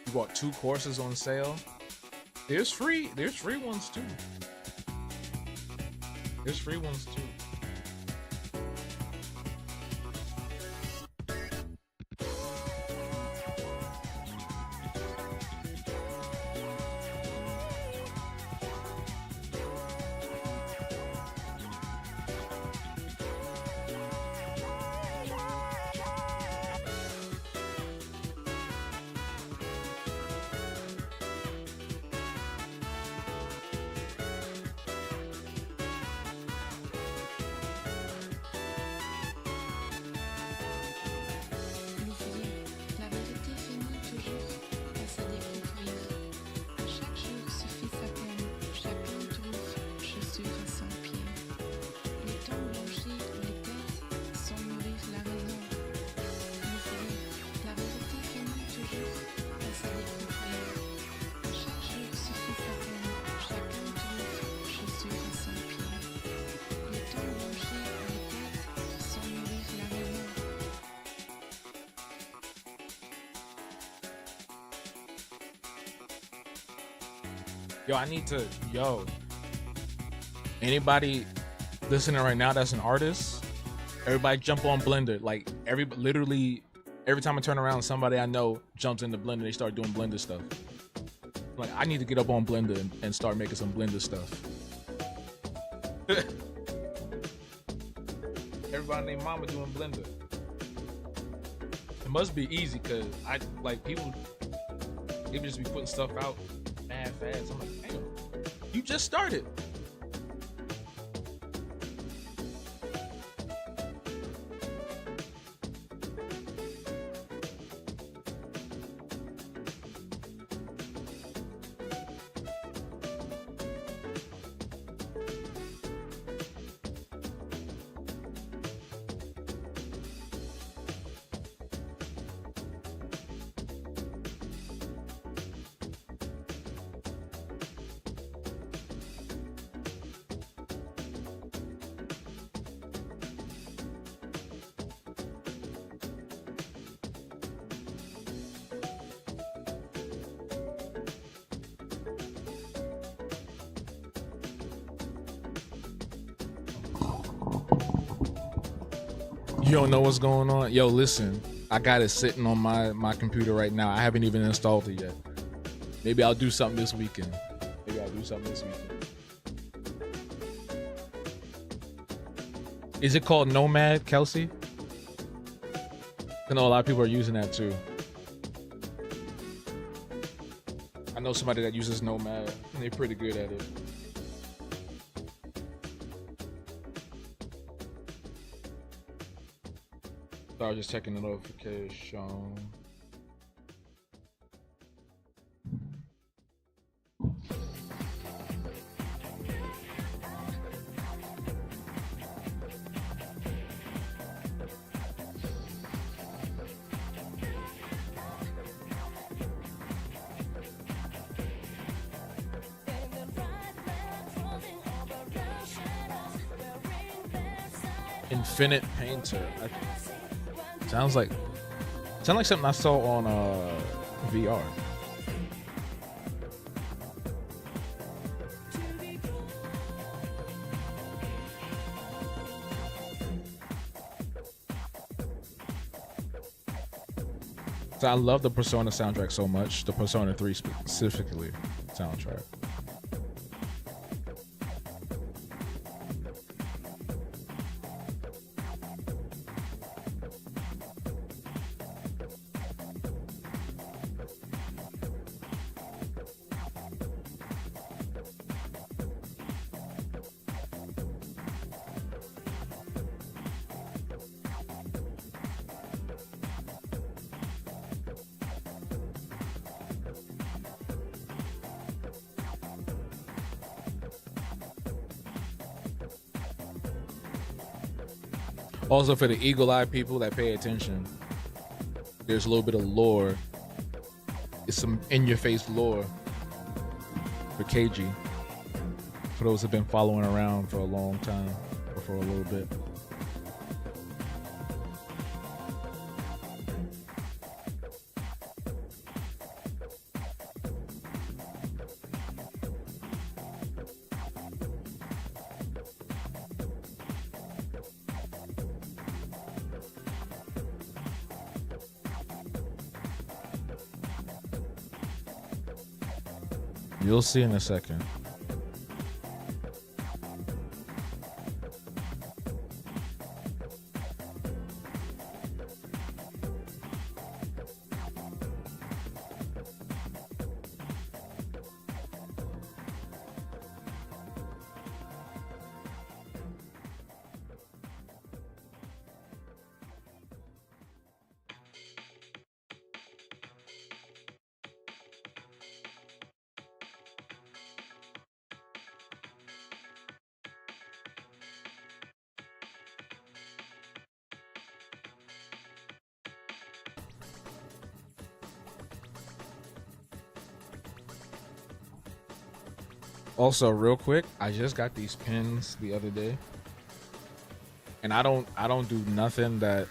You bought 2 courses on sale. There's free ones too. Anybody listening right now that's an artist, everybody jump on Blender. Like literally Every time I turn around, somebody I know jumps into Blender. They start doing Blender stuff. Like, I need to get up on Blender and start making some Blender stuff. Everybody named Mama doing Blender. It must be easy because I like people. They just be putting stuff out mad fast. I'm like, damn, you just started. You don't know what's going on? Yo, listen, I got it sitting on my computer right now. I haven't even installed it yet. Maybe I'll do something this weekend. Is it called Nomad, Kelsey? I know a lot of people are using that too. I know somebody that uses Nomad and they're pretty good at it. So I was just checking the notification. Infinite Painter. Sounds like something I saw on VR. So I love the Persona soundtrack so much. The Persona 3 specifically soundtrack. Also, for the eagle-eyed people that pay attention, there's a little bit of lore. It's some in-your-face lore for Keiji. For those who've been following around for a long time, or for a little bit. You'll see in a second. Also, real quick, I just got these pins the other day, and I don't do nothing that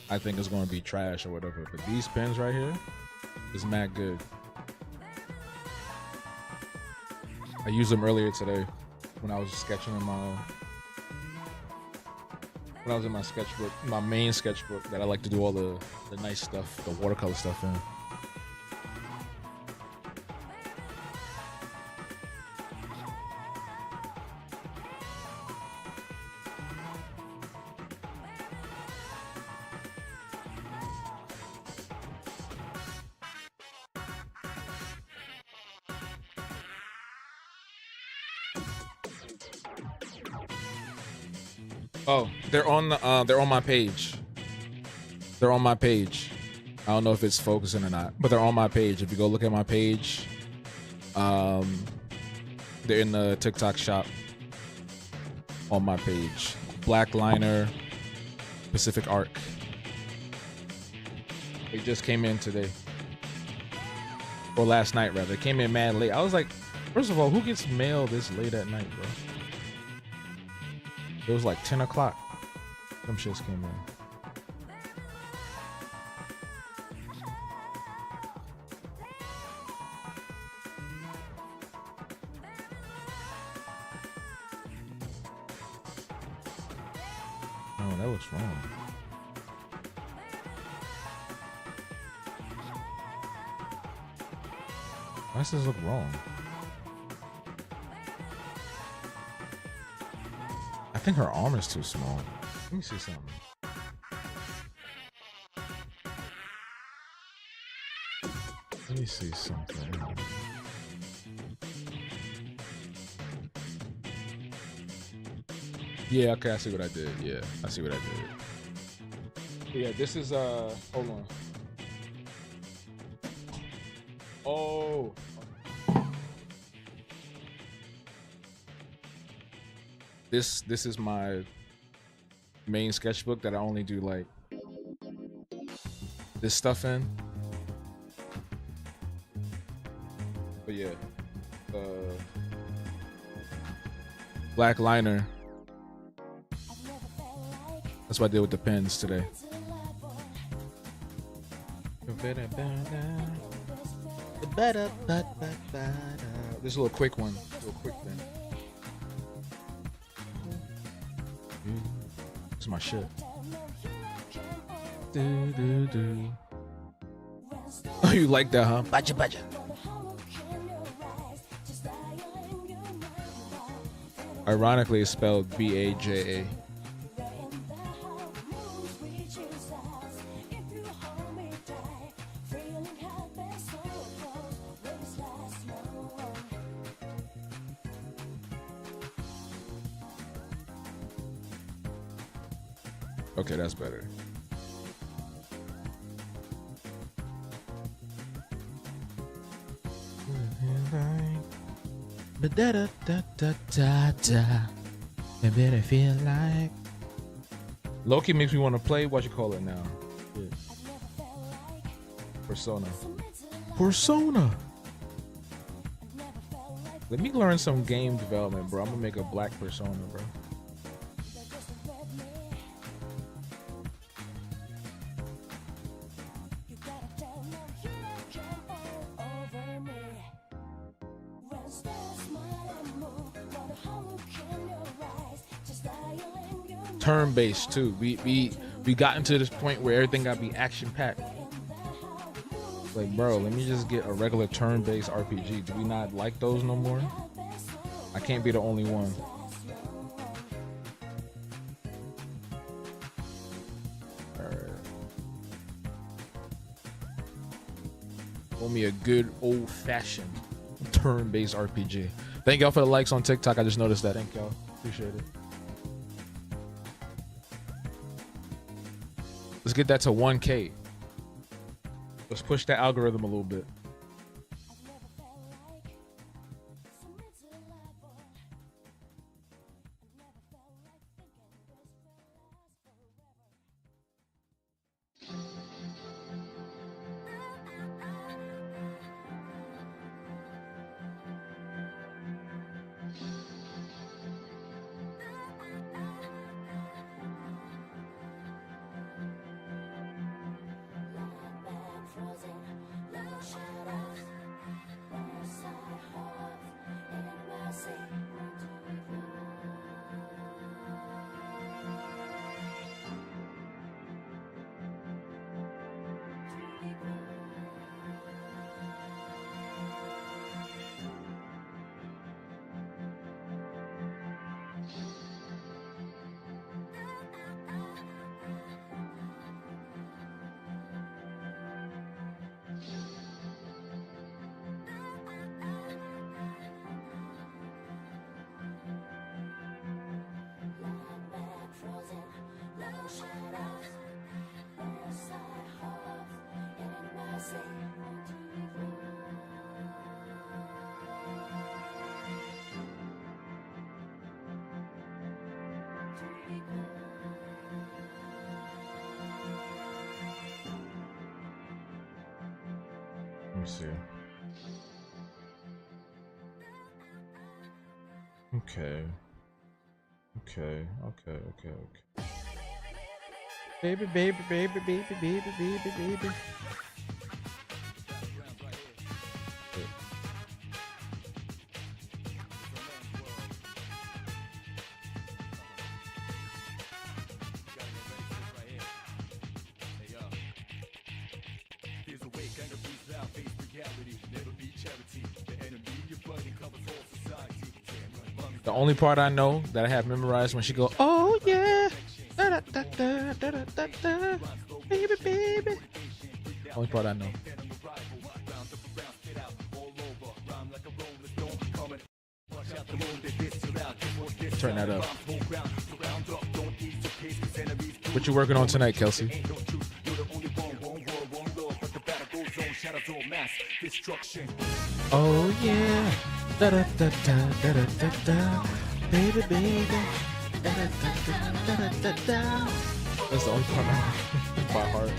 I think is going to be trash or whatever. But these pins right here is mad good. I used them earlier today when I was sketching them when I was in my sketchbook, my main sketchbook that I like to do all the nice stuff, the watercolor stuff in. Oh, they're on my page. They're on my page. I don't know if it's focusing or not, but they're on my page. If you go look at my page, they're in the TikTok shop on my page. Black Liner, Pacific Arc. They just came in today. Or last night, rather. It came in mad late. I was like, first of all, who gets mail this late at night, bro? It was like 10 o'clock. Them shits came in. Oh, that looks wrong. Why does this look wrong? I think her arm is too small. Let me see something. Let me see something. Yeah, okay, I see what I did. Yeah, I see what I did. Yeah, this is hold on. Oh. This is my main sketchbook that I only do like this stuff in. But yeah, Black Liner. That's what I did with the pens today. This is a little quick one. A little quick thing. This is my shit. Oh, you like that, huh? Baja baja. Ironically, it's spelled B-A-J-A. Okay, that's better. But da da da da da da. And then I feel like Loki makes me want to play. What you call it now? Yeah. Persona. Persona. Let me learn some game development, bro. I'm gonna make a black Persona, bro. Turn-based too. We got into this point where everything got to be action-packed. Like, bro, let me just get a regular turn-based RPG. Do we not like those no more? I can't be the only one. Alright. Want me a good old-fashioned turn-based RPG. Thank y'all for the likes on TikTok. I just noticed that. Thank y'all. Appreciate it. Let's get that to 1K. Let's push that algorithm a little bit. me see. Okay. Okay. Baby. The only part I know that I have memorized when she go, oh yeah, da da da da da da da, baby. Only part I know. Turn that up. What you working on tonight, Kelsey? Oh yeah, da da da da da da da, baby. Da da da da da da. That's the only part I know by heart.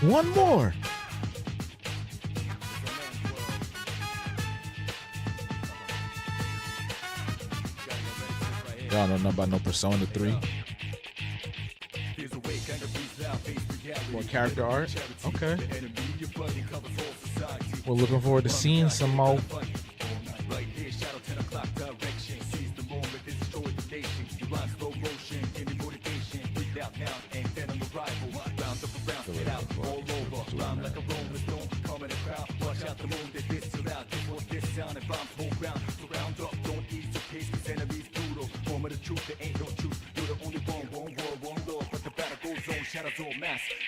One more. Y'all don't know about no Persona 3. More character art. Okay. We're looking forward to seeing some more.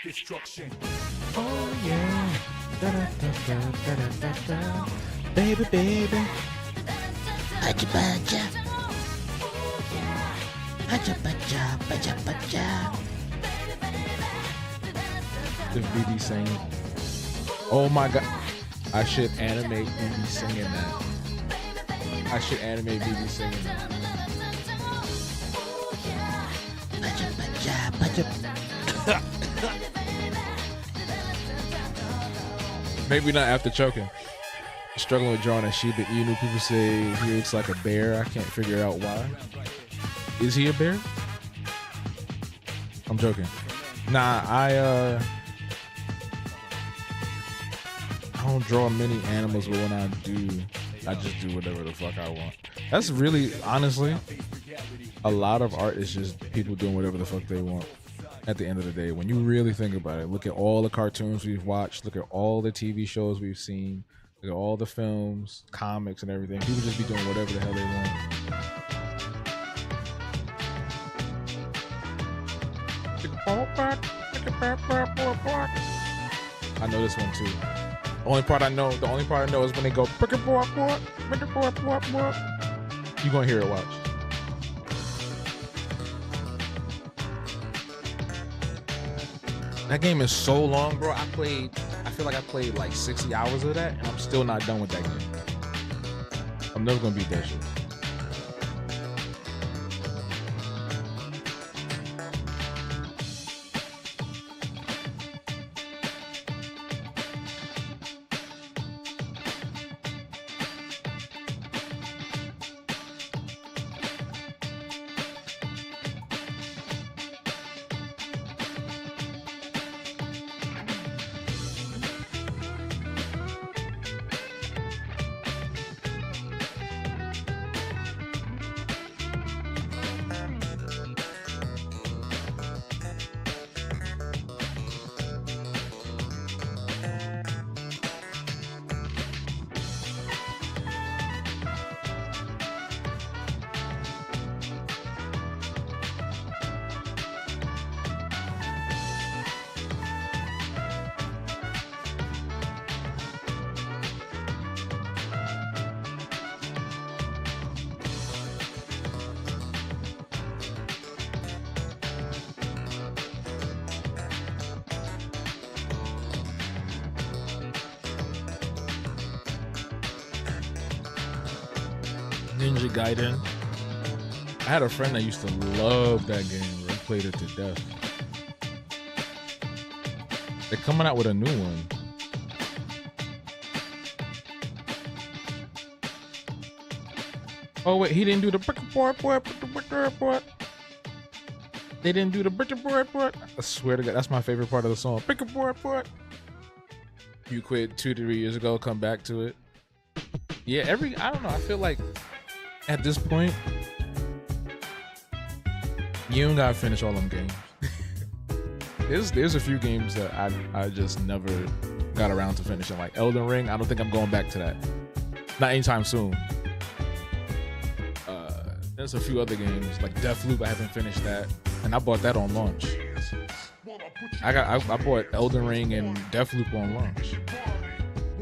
Destruction. Oh yeah, da da da da da da da, baby. Baja baja, baja. The BB singing. Oh my god, I should animate BB singing that. I should animate BB singing that. Baja. Maybe not after choking. Struggling with drawing a Shiba Inu. People say he looks like a bear. I can't figure out why. Is he a bear? I'm joking. Nah, I don't draw many animals, but when I do, I just do whatever the fuck I want. That's really, honestly, a lot of art is just people doing whatever the fuck they want. At the end of the day, when you really think about it, look at all the cartoons we've watched, look at all the TV shows we've seen, look at all the films, comics, and everything. People just be doing whatever the hell they want. I know this one too. The only part I know is when they go. You gonna hear it? Watch. That game is so long, bro. I feel like I played like 60 hours of that, and I'm still not done with that game. I'm never gonna beat that shit. Ninja Gaiden. I had a friend that used to love that game. He played it to death. They're coming out with a new one. Oh wait, he didn't do the boy. They didn't do the boy. I swear to God, that's my favorite part of the song. Boy. You quit 2-3 years ago, come back to it. Yeah, I don't know. I feel like at this point, you don't gotta finish all them games. There's a few games that I just never got around to finishing. Like Elden Ring, I don't think I'm going back to that. Not anytime soon. There's a few other games like Deathloop. I haven't finished that, and I bought that on launch. I bought Elden Ring and Deathloop on launch.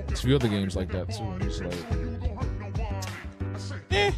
There's a few other games like that too. I'm just like, eh.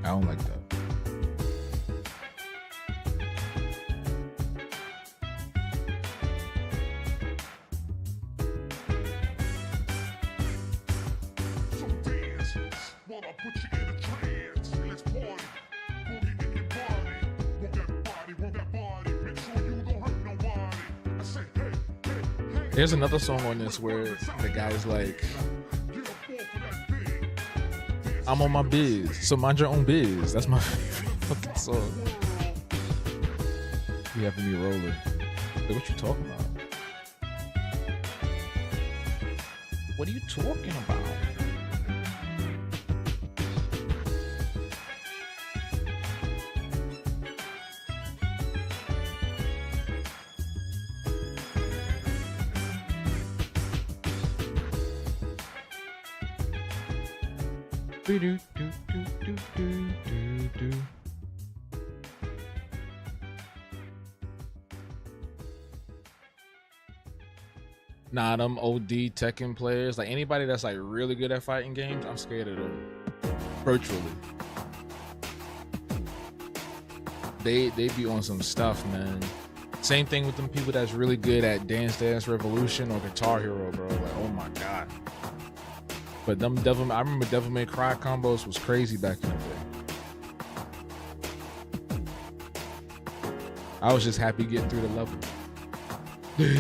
I don't like that. There's another song on this where the guy's like, I'm on my biz, so mind your own biz. That's my favorite fucking song. You have me rolling. Like, what you talking about? What are you talking about? Nah, them OD Tekken players, like anybody that's like really good at fighting games, I'm scared of them. Virtually. They be on some stuff, man. Same thing with them people that's really good at Dance Dance Revolution or Guitar Hero, bro. Like, oh my God. But I remember Devil May Cry combos was crazy back in the day. I was just happy getting through the level. Did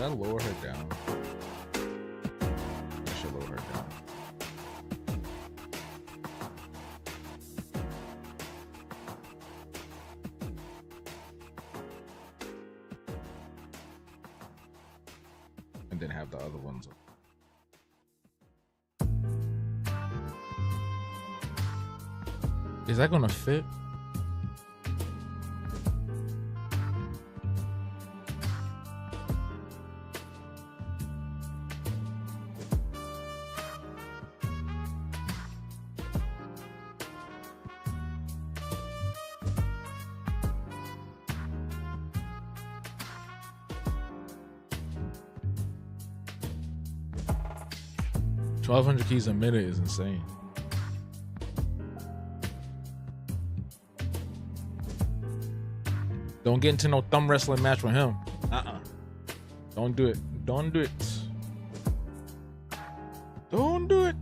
I lower her down? I should lower her down. And then have the other ones up. Is that gonna fit? $1,200 keys a minute is insane. Don't get into no thumb wrestling match with him. Don't do it. Don't do it. Don't do it.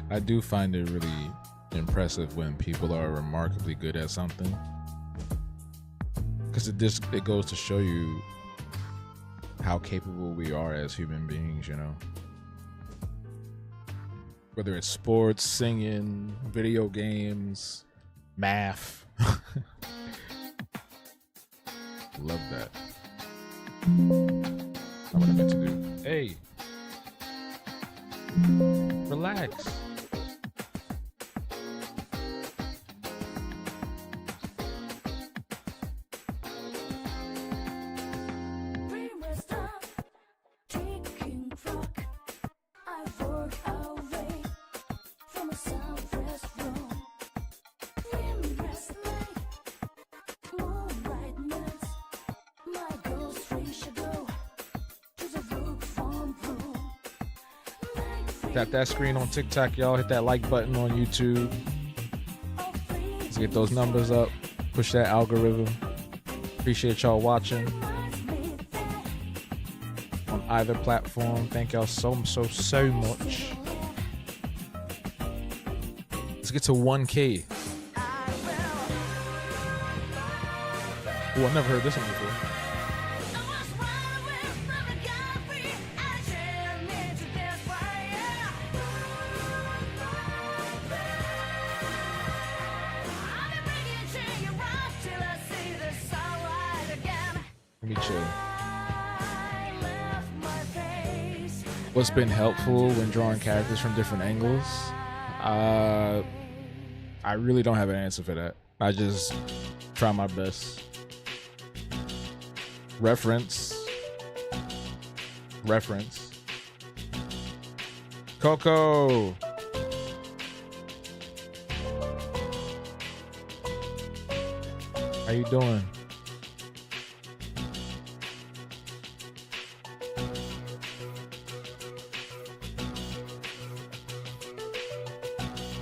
I do find it really impressive when people are remarkably good at something, because it goes to show you how capable we are as human beings, you know. Whether it's sports, singing, video games, math. Love that. Not what I meant to do. Hey, relax. Tap that screen on TikTok, y'all. Hit that like button on YouTube. Let's get those numbers up. Push that algorithm. Appreciate y'all watching on either platform. Thank y'all so much. Let's get to 1K. Oh, I never heard this one before. Let me chill. What's been helpful when drawing characters from different angles? I really don't have an answer for that. I just try my best. Reference. Coco. How you doing?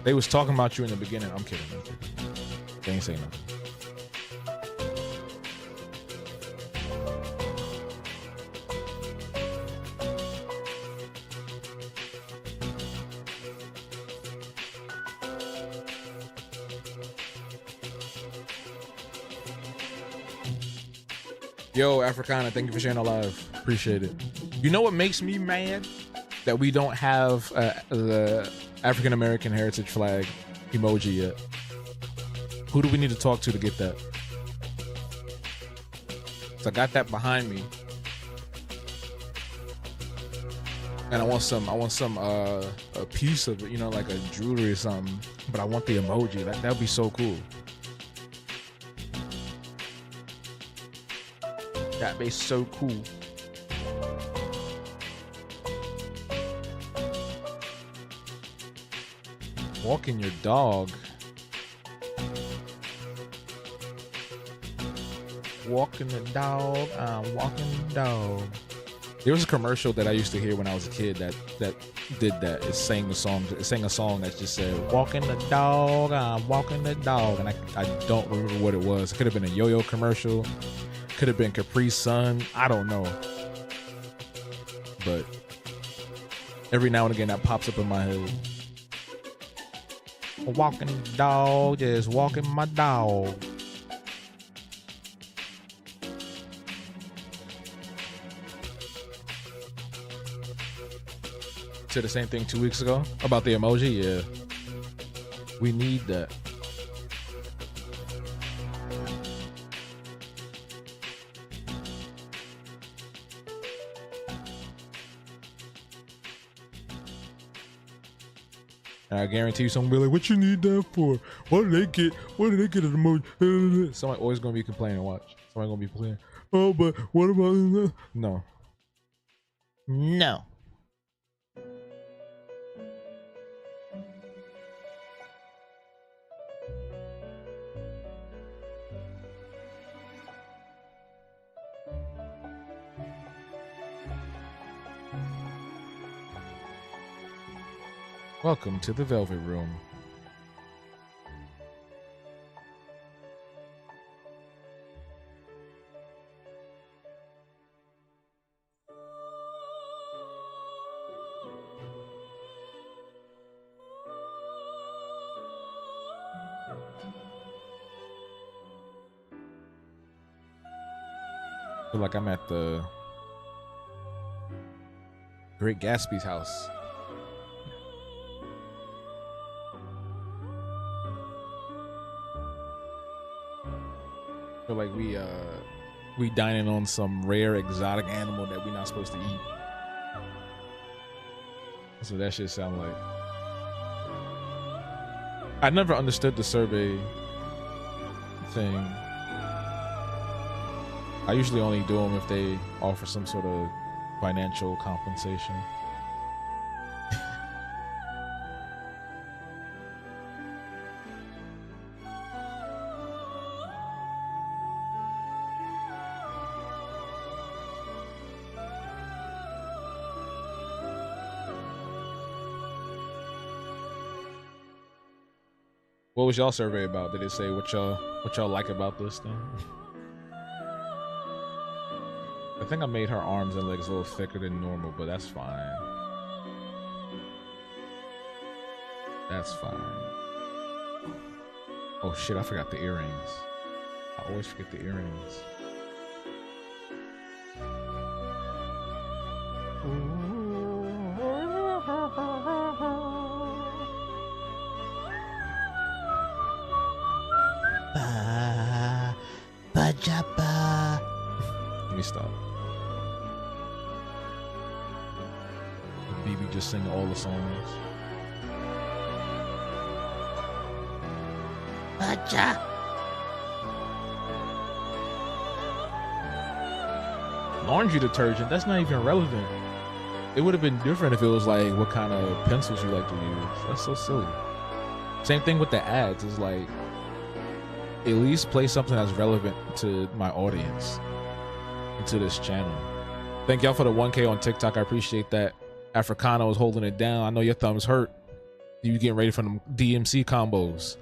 They was talking about you in the beginning. I'm kidding. They ain't saying nothing. Yo, Africana, thank you for sharing our live. Appreciate it. You know what makes me mad? That we don't have the African American heritage flag emoji yet. Who do we need to talk to get that? So I got that behind me, and I want some a piece of it, you know, like a jewelry or something. But I want the emoji. That'd be so cool. That'd be so cool. Walking your dog. Walking the dog. I'm walking the dog. There was a commercial that I used to hear when I was a kid that did that. It sang a song that just said, "Walking the dog, I'm walking the dog," and I don't remember what it was. It could have been a yo-yo commercial. Could have been Capri Sun. I don't know. But every now and again that pops up in my head. A walking dog, just walking my dog. Said the same thing 2 weeks ago about the emoji. Yeah, we need that. I guarantee you someone will be like, "What you need that for? What did they get? What did they get an emoji?" Somebody always gonna be complaining. Watch. Somebody gonna be complaining. Oh, but what about no? No. Welcome to the Velvet Room. feel like I'm at the Great Gatsby's house. Feel like we dining on some rare exotic animal that we're not supposed to eat. That's what that shit sound like. I never understood the survey thing. I usually only do them if they offer some sort of financial compensation. What was y'all survey about? Did it say what y'all like about this thing? I think I made her arms and legs a little thicker than normal, but that's fine. That's fine. Oh shit, I forgot the earrings. I always forget the earrings. Let me stop. BB just sing all the songs. Baja. Laundry detergent, that's not even relevant. It would have been different if it was like what kind of pencils you like to use. That's so silly. Same thing with the ads. It's like, at least play something that's relevant to my audience and to this channel. Thank y'all for the 1K on TikTok. I appreciate that. Africano is holding it down. I know your thumbs hurt. You getting ready for them DMC combos.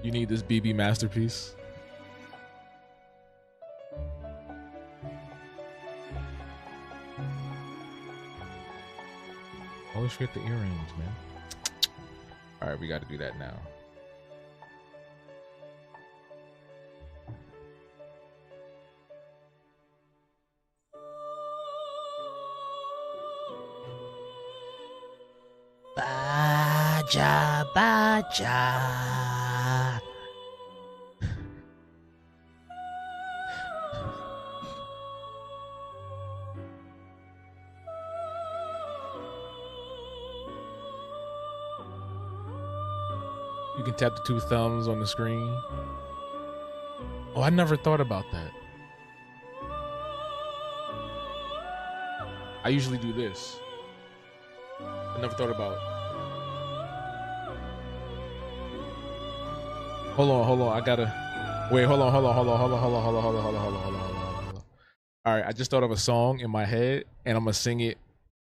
You need this BB masterpiece. Always forget the earrings, man. All right, we got to do that now. Baja, baja. You can tap the two thumbs on the screen. Oh, I never thought about that. I usually do this. I never thought about. Hold on. I gotta wait. Hold on. All right, I just thought of a song in my head, and I'm gonna sing it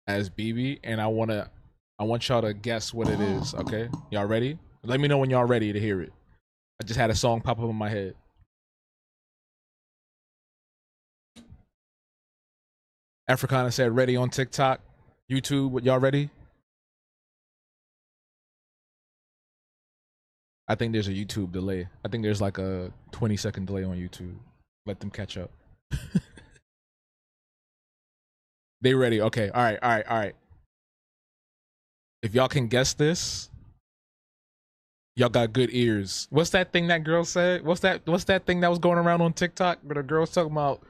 as BB, and I want y'all to guess what it is. Okay, y'all ready? Let me know when y'all ready to hear it. I just had a song pop up in my head. Africana said ready on TikTok, YouTube. Y'all ready? I think there's a YouTube delay. I think there's like a 20-second delay on YouTube. Let them catch up. They ready? Okay. All right. If y'all can guess this, y'all got good ears. What's that thing that girl said? What's that thing that was going around on TikTok where the girl was talking about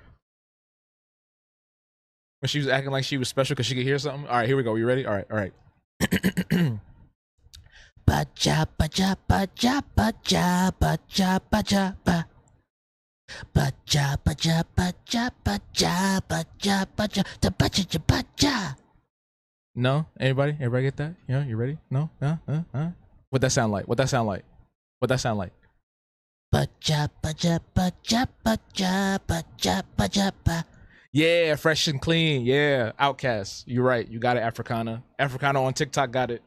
when she was acting like she was special because she could hear something? All right, here we go. You ready? All right. Baja, baja, baja, baja, baja, baja, ba. Baja, baja, baja, baja, baja, baja, da baja, baja. No? Anybody get that? Yeah, you ready? No? What that sound like? Baja, baja, baja, baja, baja, baja, ba. Yeah, fresh and clean. Yeah, Outcast. You're right. You got it, Africana. Africana on TikTok got it.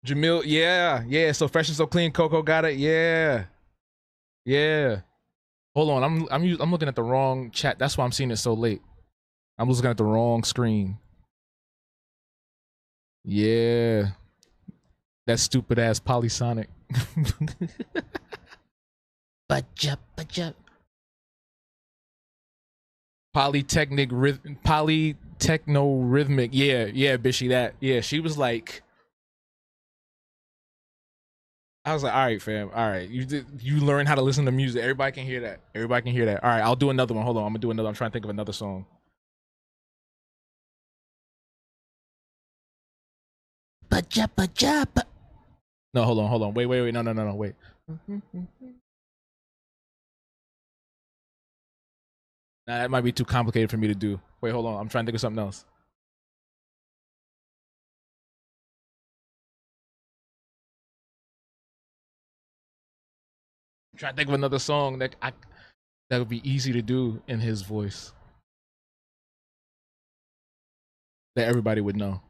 Jamil, yeah. So fresh and so clean. Coco got it. Yeah. Hold on, I'm looking at the wrong chat. That's why I'm seeing it so late. I'm looking at the wrong screen. Yeah. That stupid ass Polysonic. Baja, baja. Polytechno rhythmic. Yeah, Bishy, that. Yeah, she was like, I was like, all right, fam, all right. You learn how to listen to music. Everybody can hear that. Everybody can hear that. All right, I'll do another one. Hold on, I'm gonna do another. I'm trying to think of another song. Baja, baja, ba. No, hold on. Wait. No, wait. Nah, that might be too complicated for me to do. Wait, hold on. I'm trying to think of something else. I'm trying to think of another song that would be easy to do in his voice that everybody would know.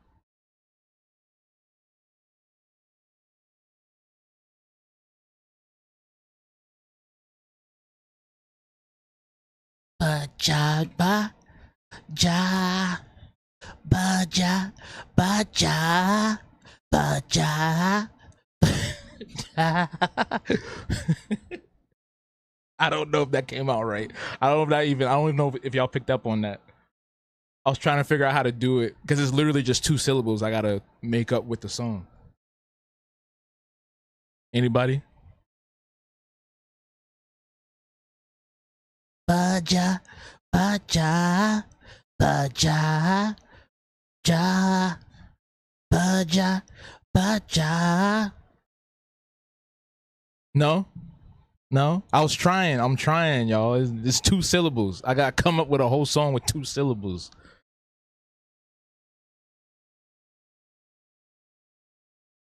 Baja, baja, baja, baja, baja. I don't know if that came out right. I don't even know if y'all picked up on that. I was trying to figure out how to do it because it's literally just 2 syllables I gotta make up with the song. Anybody? Baja, baja, baja, ja, baja, baja. No? I was trying. I'm trying, y'all. It's 2 syllables. I gotta come up with a whole song with 2 syllables.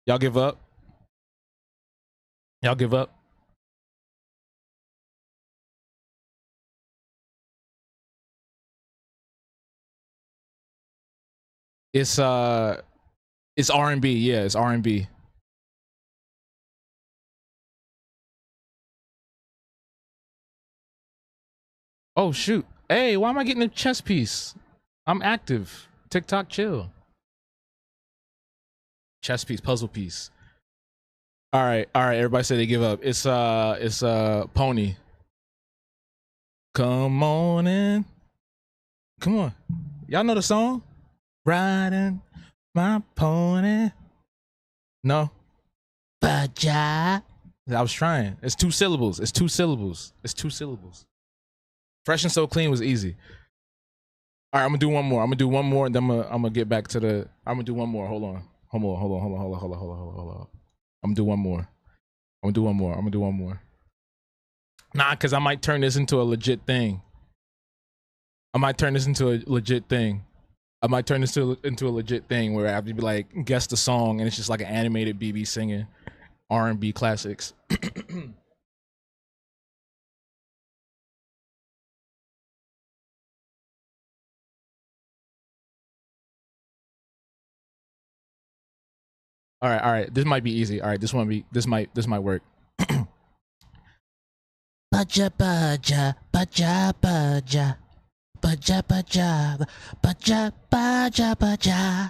Y'all give up? Y'all give up? It's R&B. Yeah, it's R&B. Oh shoot. Hey, why am I getting a chess piece? I'm active. TikTok chill. Chess piece, puzzle piece. All right, everybody say they give up. It's Pony. Come on in. Come on. Y'all know the song? Riding my pony. No. Baja. I was trying. It's 2 syllables. Fresh and So Clean was easy. All right, I'm gonna do one more. And then I'm gonna get back to the. I'm gonna do one more. Hold on. I'm gonna do one more. Nah, because I might turn this into a legit thing. I might turn this into a legit thing where I have to be like, guess the song, and it's just like an animated BB singing R&B classics. All right. This might be easy. All right, this might work. Baja, baja, baja, baja. Baja, baja, baja, baja, baja.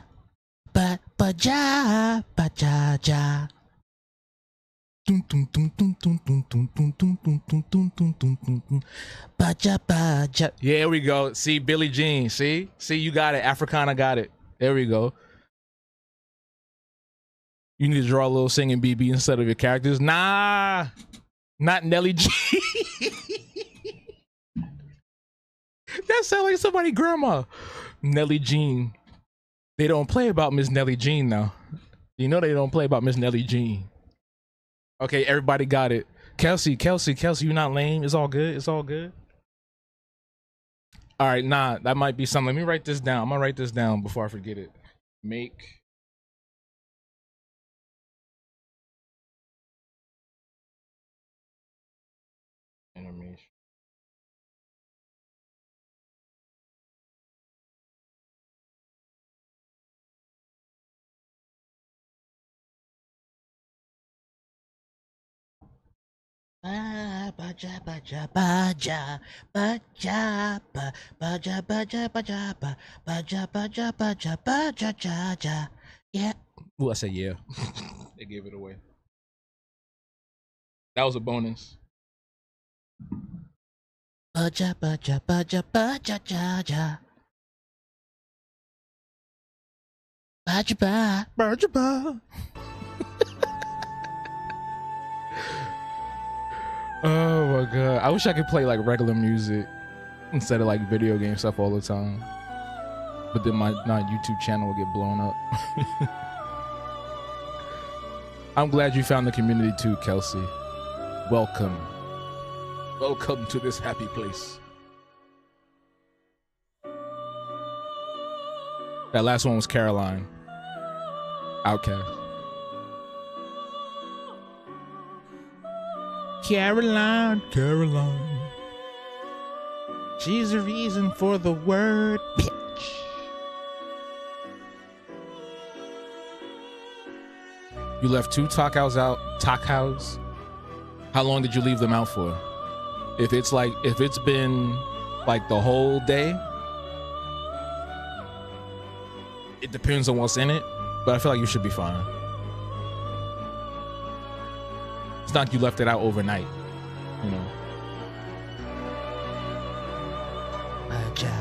Baja, baja, ja. Baja, baja. Yeah, here we go. See, Billie Jean. See, you got it. Africana got it. There we go. You need to draw a little singing BB instead of your characters. Nah, not Nelly G. That sounds like somebody grandma. Nelly Jean. They don't play about Miss Nelly Jean now. You know they don't play about Miss Nelly Jean. Okay, everybody got it. Kelsey, you not lame. It's all good. All right, nah, that might be something. Let me write this down. I'm gonna write this down before I forget it. Make animation. Baja, baja, baja, baja, baja, baja, baja, baja, baja, baja, baja, ja, ja. Yeah. Ooh, I said yeah. They gave it away. That was a bonus. Baja, baja, baja, baja, ja. Baja, ba. Baja, ba. Oh my god. I wish I could play like regular music instead of like video game stuff all the time. But then my YouTube channel will get blown up. I'm glad you found the community too, Kelsey. Welcome. Welcome to this happy place. That last one was Caroline. Outcast. Caroline. She's the reason for the word bitch. You left 2 tacos out. Tacos. How long did you leave them out for? If it's been like the whole day, it depends on what's in it, but I feel like you should be fine. It's not like you left it out overnight, you know. Baja,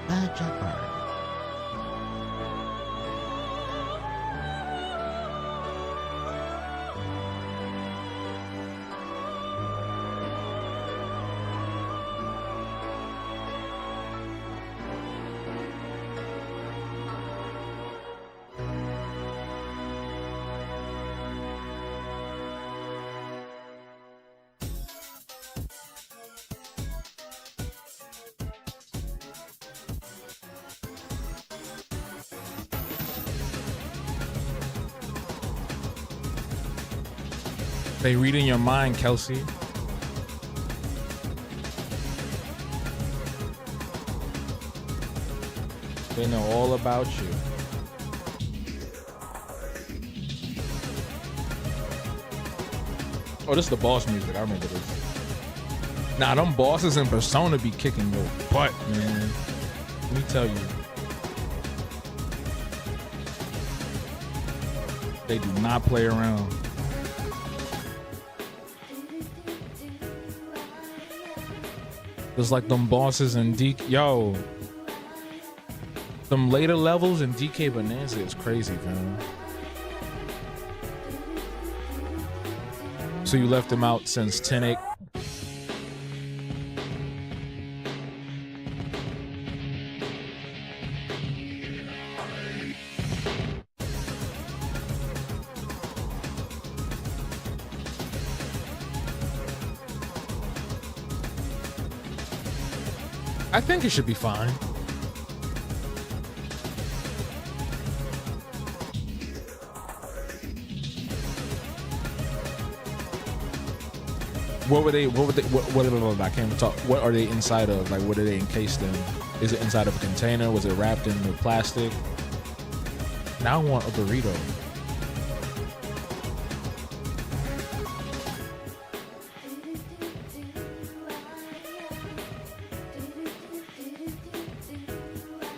baja, baja. They read in your mind, Kelsey. They know all about you. Oh, this is the boss music. I remember this. Nah, them bosses in Persona be kicking your butt, man. Let me tell you. They do not play around. It's like them bosses in Yo. Them later levels in DK Bonanza is crazy, man. So you left them out since 10-8. I think it should be fine. What I can't even talk. What are they inside of? Like, what are they encased in? Is it inside of a container? Was it wrapped in the plastic? Now I want a burrito.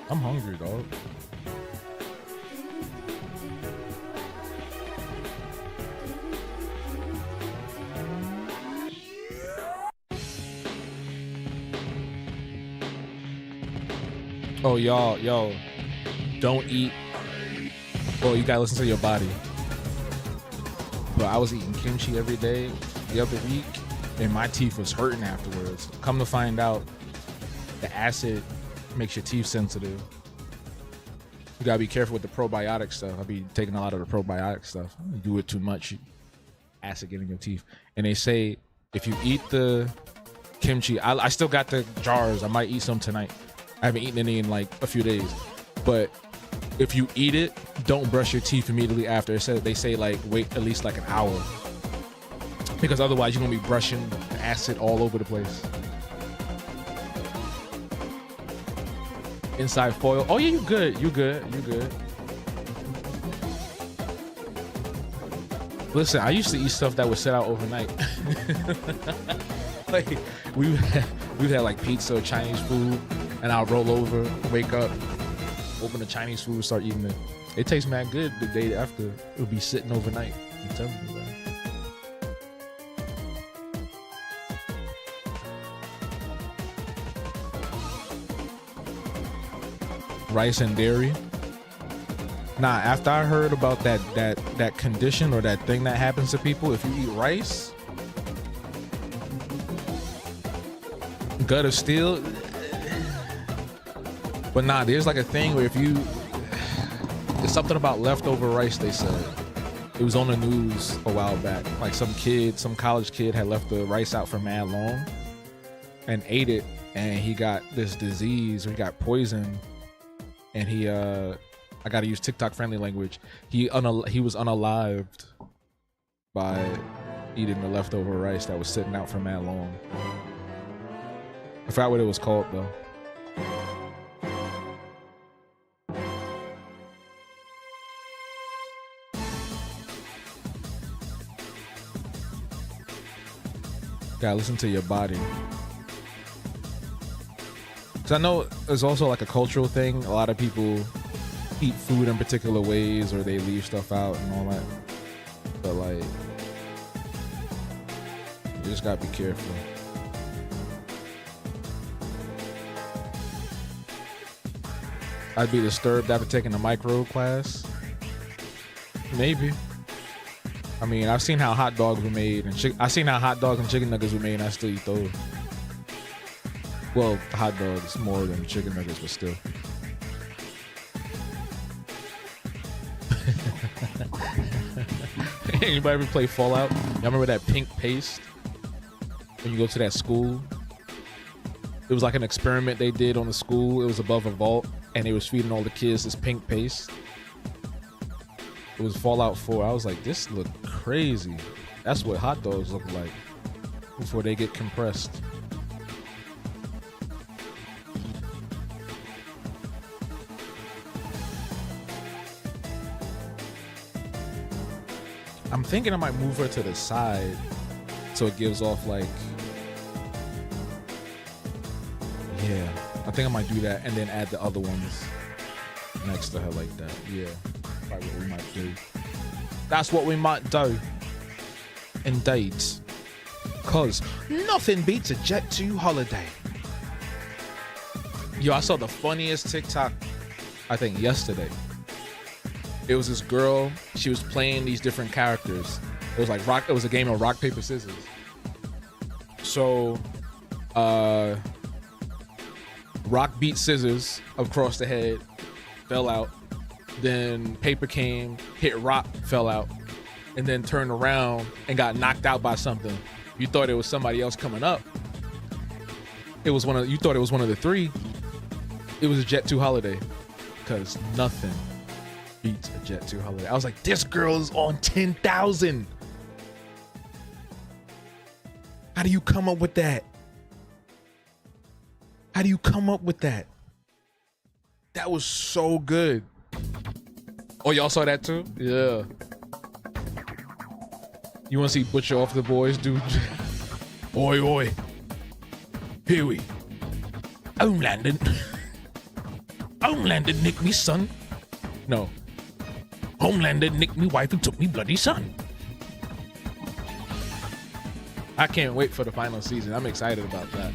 I'm hungry, dog. Oh, yo, don't eat. Oh, you gotta listen to your body. But I was eating kimchi every day the other week, and my teeth was hurting afterwards. Come to find out, the acid makes your teeth sensitive. You gotta be careful with the probiotic stuff. I'll be taking a lot of the probiotic stuff. You do it too much, acid get in your teeth. And they say if you eat the kimchi, I still got the jars. I might eat some tonight. I haven't eaten any in like a few days. But if you eat it, don't brush your teeth immediately after. They say like wait at least like an hour, because otherwise you're gonna be brushing acid all over the place. Inside foil. Oh yeah, you good. Listen, I used to eat stuff that would sit out overnight. Like we've had like pizza or Chinese food, and I'll roll over, wake up, open the Chinese food, start eating it. It tastes mad good the day after. It'll be sitting overnight. I'm telling you that. Rice and dairy. Nah, after I heard about that condition or that thing that happens to people if you eat rice, gut of steel. But nah, there's like a thing where if you, there's something about leftover rice. They said it was on the news a while back. Like some college kid had left the rice out for mad long and ate it, and he got this disease or he got poisoned. And he, I gotta use TikTok friendly language. He was unalived by eating the leftover rice that was sitting out for mad long. I forgot what it was called though. Gotta listen to your body. I know there's also like a cultural thing. A lot of people eat food in particular ways or they leave stuff out and all that. But like, you just gotta be careful. I'd be disturbed after taking a micro class. Maybe. I mean, I've seen how hot dogs were made and I've seen how hot dogs and chicken nuggets were made and I still eat those. Well, hot dogs more than chicken nuggets, but still. Anybody ever play Fallout? Y'all remember that pink paste? When you go to that school? It was like an experiment they did on the school. It was above a vault, and they was feeding all the kids this pink paste. It was Fallout 4. I was like, this look crazy. That's what hot dogs look like before they get compressed. I'm thinking I might move her to the side so it gives off like, yeah, I think I might do that and then add the other ones next to her like that. Yeah, probably what we might do. That's what we might do. Indeed. Cause nothing beats a Jet 2 holiday. Yo, I saw the funniest TikTok, I think yesterday. It was this girl, she was playing these different characters. It was like it was a game of rock, paper, scissors. So, rock beat scissors across the head, fell out. Then paper came, hit rock, fell out. And then turned around and got knocked out by something. You thought it was somebody else coming up. You thought it was one of the three. It was a Jet 2 holiday. Because nothing beats a Jet 2 holiday. I was like, this girl is on 10,000. How do you come up with that? How do you come up with that? That was so good. Oh, y'all saw that too? Yeah. You want to see Butcher Off the Boys, dude? Oi, oi. Huey. Homelander. Homelander nicked me son. No. Homelander nicked me wife and took me bloody son. I can't wait for the final season. I'm excited about that.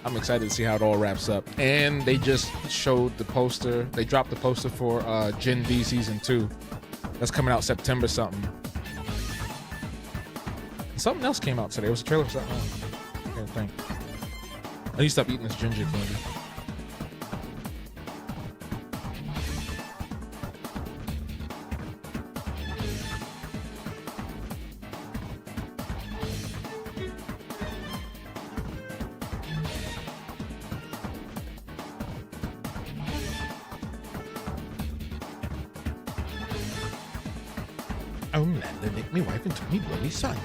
I'm excited to see how it all wraps up. And they just showed the poster. They dropped the poster for Gen V Season 2. That's coming out September something. Something else came out today. It was a trailer for something else. I can't think. I need to stop eating this ginger candy. Homelander nicked me wife and took me bloody son.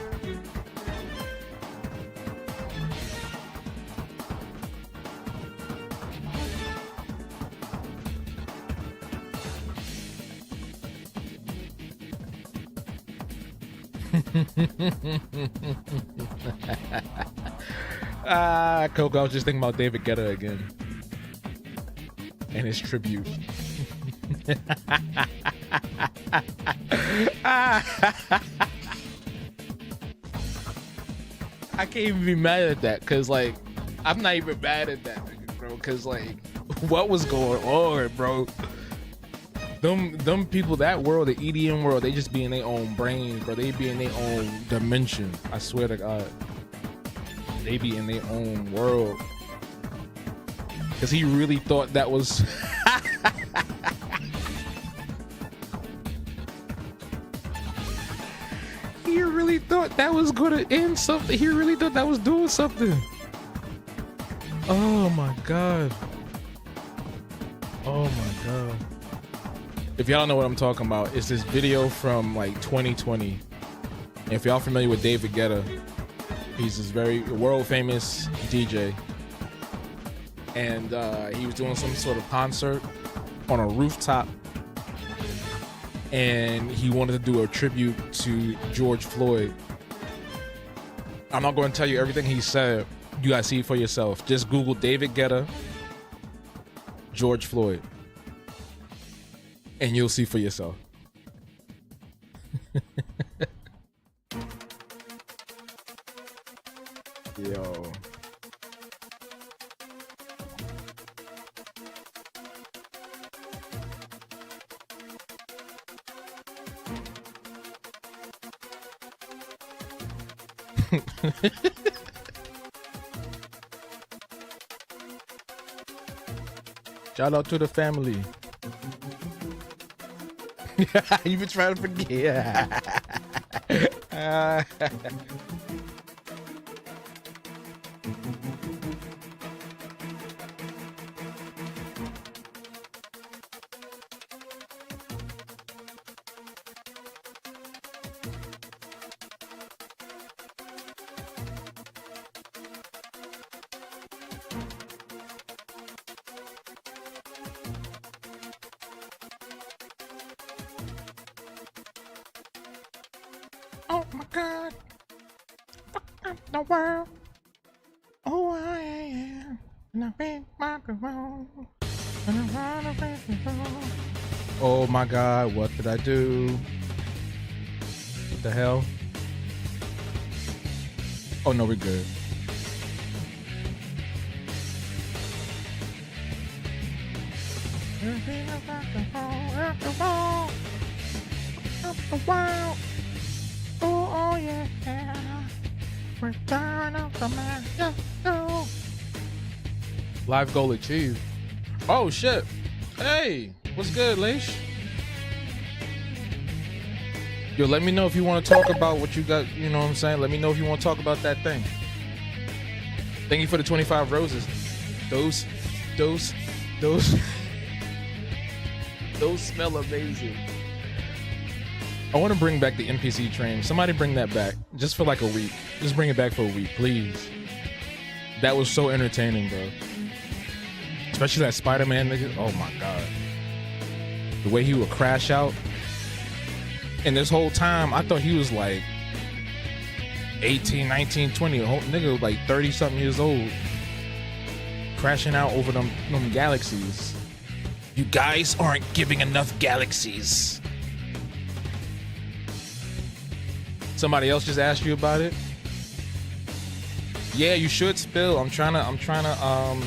Coco, I was just thinking about David Guetta again and his tribute. I can't even be mad at that because, like, I'm not even mad at that, bro. Because, like, what was going on, bro? Them people, that world, the EDM world, they just be in their own brains, bro. They be in their own dimension. I swear to God, they be in their own world. Because he really thought that was. He really thought that was gonna end something. He really thought that was doing something. Oh my God. Oh my God. If y'all don't know what I'm talking about, it's this video from like 2020. And if y'all familiar with David Guetta, he's this very world famous DJ. And he was doing some sort of concert on a rooftop. And he wanted to do a tribute to George Floyd. I'm not going to tell you everything he said. You guys see it for yourself. Just Google David Guetta, George Floyd, and you'll see for yourself. Yo. Shout out to the family. You been trying to forget. Oh my God. Fuck up the world. Oh, I am. And I big microphone. And I run a festival. Oh my God, what did I do? What the hell? Oh no, we're good. Up the world. Oh yeah, return of the man. Yeah, no. Live goal achieved. Oh shit. Hey, what's good, Leish? Yo, let me know if you want to talk about what you got. You know what I'm saying? Let me know if you want to talk about that thing. Thank you for the 25 roses. Those smell amazing. I want to bring back the NPC train. Somebody bring that back just for like a week. Just bring it back for a week, please. That was so entertaining, bro. Especially that Spider-Man nigga. Oh my God. The way he would crash out. And this whole time, I thought he was like 18, 19, 20. A whole nigga was like 30 something years old. Crashing out over them galaxies. You guys aren't giving enough galaxies. Somebody else just asked you about it? Yeah, you should spill. I'm trying to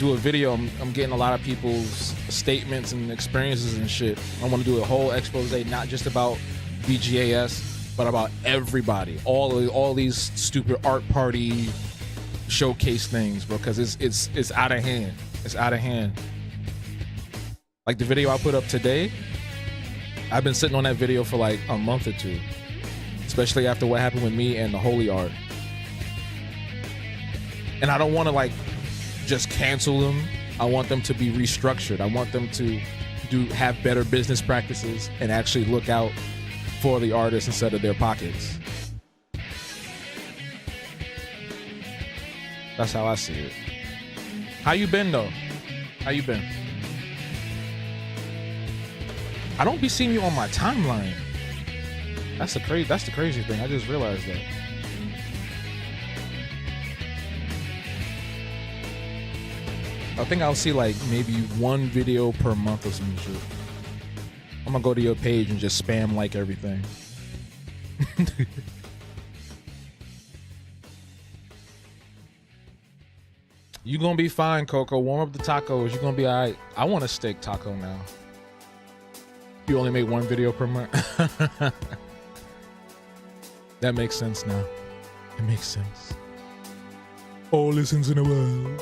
do a video. I'm getting a lot of people's statements and experiences and shit. I want to do a whole expose, not just about BGAS, but about everybody. All these stupid art party showcase things, bro, because it's out of hand. It's out of hand. Like the video I put up today, I've been sitting on that video for like a month or two. Especially after what happened with me and the Holy Art. And I don't want to like just cancel them. I want them to be restructured. I want them to have better business practices and actually look out for the artists instead of their pockets. That's how I see it. How you been though? How you been? I don't be seeing you on my timeline. That's the crazy thing. I just realized that. I think I'll see like maybe one video per month or some shit. I'm gonna go to your page and just spam like everything. You gonna be fine, Coco. Warm up the tacos. You gonna be alright. I want a steak taco now. You only make one video per month. That makes sense now. It makes sense. All listens in the world.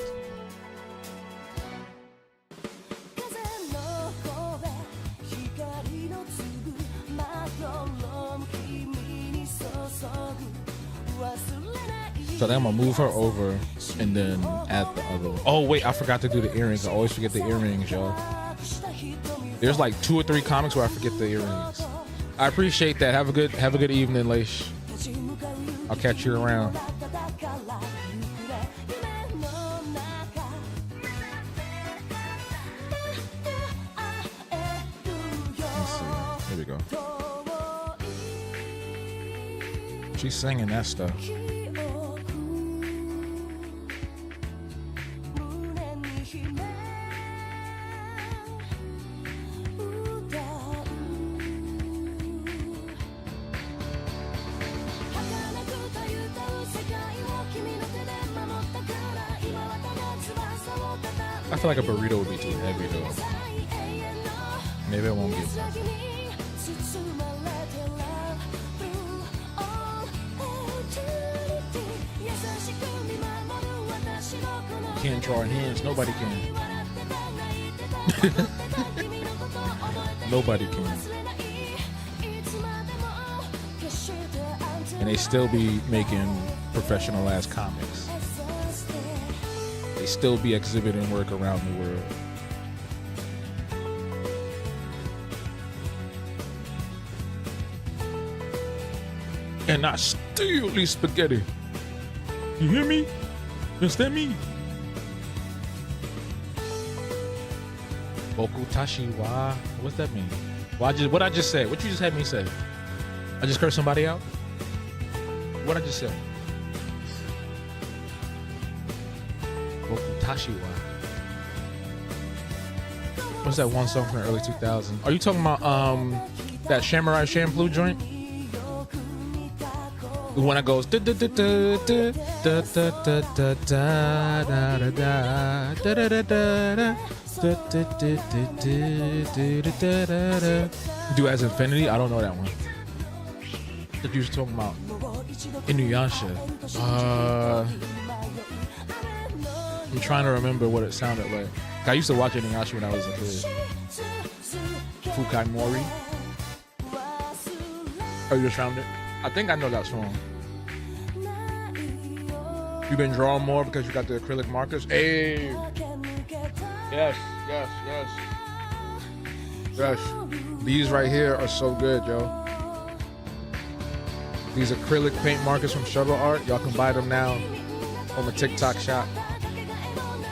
So then I'm gonna move her over and then add the other one. Oh wait, I forgot to do the earrings. I always forget the earrings, y'all. There's like 2 or 3 comics where I forget the earrings. I appreciate that. Have a good evening, Leish. I'll catch you around. Let's see. Here we go. She's singing that stuff. I feel like a burrito would be too heavy though. Maybe I won't get that. Can't draw hands. Nobody can. Nobody can. And they still be making professional ass comics. They still be exhibiting work around the world. And I still eat spaghetti. You hear me? Is that me? Bokutashi wa. What's that mean? What I just said? What you just had me say? I just cursed somebody out? What I just said? Bokutashi wa. What's that one song from the early 2000s? Are you talking about that Samurai Champloo joint? The one that goes da da da da da da da da da da da da da da da. Do as Infinity? I don't know that one. That you were talking about Inuyasha. I'm trying to remember what it sounded like. I used to watch Inuyasha when I was a kid. Fukai Mori. Oh, you just found it? I think I know that song. You've been drawing more because you got the acrylic markers? Hey! Yes, yes, yes. Yes. These right here are so good, yo. These acrylic paint markers from Shuttle Art. Y'all can buy them now on the TikTok shop.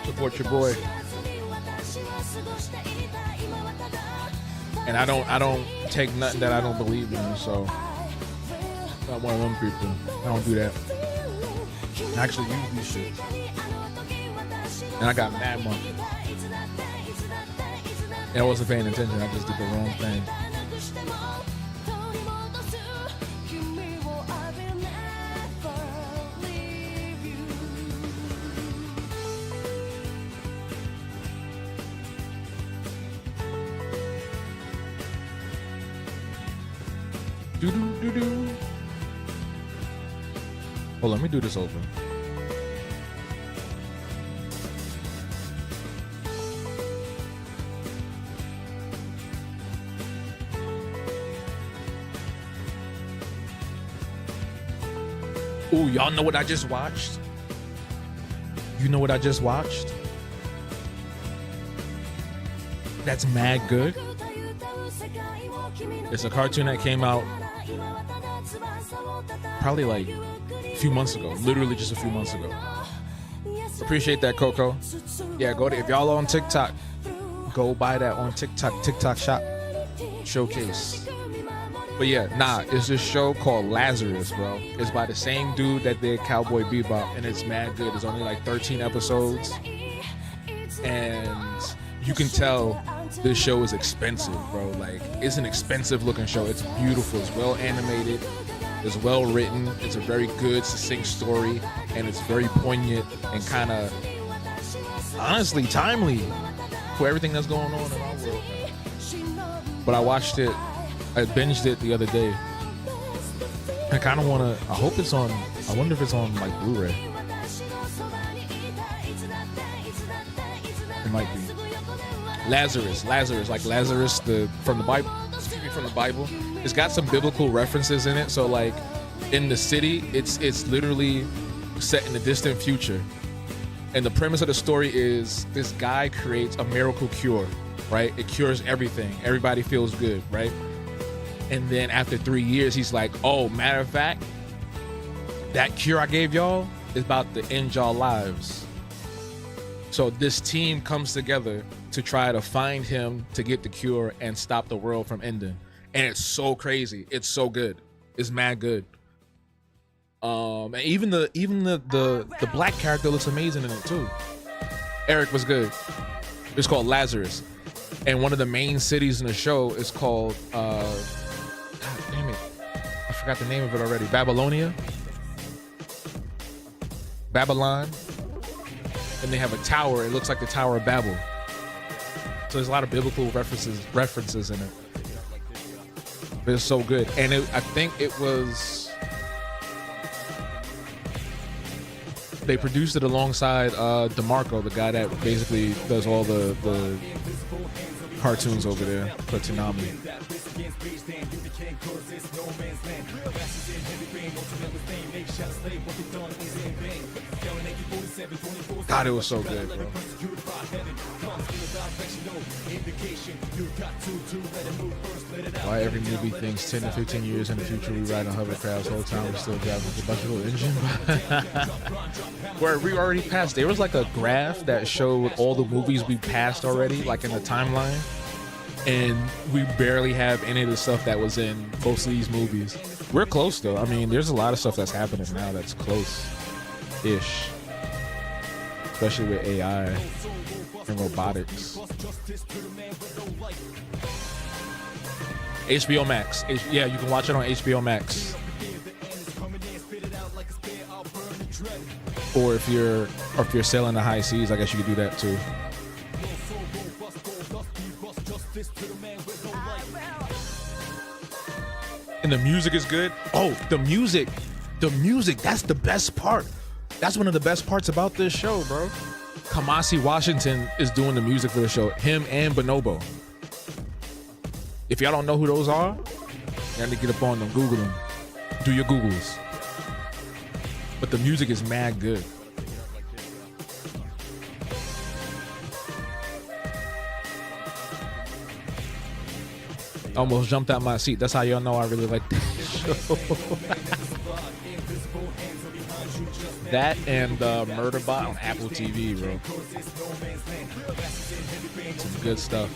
Support your boy. And I don't take nothing that I don't believe in, so I'm not one of them people. I don't do that. I actually use these shit. And I got mad money. And I wasn't paying attention, I just did the wrong thing. Do-do-do-do. Hold on, let me do this over. Ooh, y'all know what I just watched? You know what I just watched? That's mad good. It's a cartoon that came out probably like a few months ago. Literally just a few months ago. Appreciate that, Coco. Yeah, go to, if y'all are on TikTok, go buy that on TikTok shop showcase. But yeah, nah, it's this show called Lazarus, bro. It's by the same dude that did Cowboy Bebop, and it's mad good. It's only like 13 episodes, and you can tell this show is expensive, bro. Like, it's an expensive looking show. It's beautiful. It's well animated. It's well written. It's a very good, succinct story, and it's very poignant and kind of, honestly, timely for everything that's going on in our world. But I watched it. I binged it the other day. I kind of want to. I hope it's on. I wonder if it's on like Blu-ray. It might be. Lazarus, like Lazarus, from the Bible. Excuse me, from the Bible. It's got some biblical references in it. So like, in the city, it's literally set in the distant future. And the premise of the story is this guy creates a miracle cure, right? It cures everything. Everybody feels good, right? And then after 3 years, he's like, oh, matter of fact, that cure I gave y'all is about to end y'all lives. So this team comes together to try to find him to get the cure and stop the world from ending. And it's so crazy. It's so good. It's mad good. And even the black character looks amazing in it too. Eric was good. It's called Lazarus. And one of the main cities in the show is called God damn it, I forgot the name of it already. Babylon. And they have a tower. It looks like the Tower of Babel. So there's a lot of biblical references in it. But it's so good. And I think it was, they produced it alongside DeMarco, the guy that basically does all the cartoons over there for Toonami. God, it was so good, bro. Why every movie thinks 10 to 15 years in the future we ride on hovercrafts, the whole time we're still driving with a bunch of little engine. Where we already passed, there was like a graph that showed all the movies we passed already, like in the timeline. And we barely have any of the stuff that was in most of these movies. We're close though. I mean, there's a lot of stuff that's happening now that's close-ish. Especially with AI and robotics. HBO Max. Yeah, you can watch it on HBO Max. Or if you're sailing the high seas, I guess you could do that too. And the music is good. Oh, the music, that's the best part. That's one of the best parts about this show, bro. Kamasi Washington is doing the music for the show. Him and Bonobo. If y'all don't know who those are, y'all need to get up on them, Google them. Do your Googles. But the music is mad good. Almost jumped out my seat. That's how y'all know I really like this show. That and Murderbot on Apple TV, bro. Some good stuff.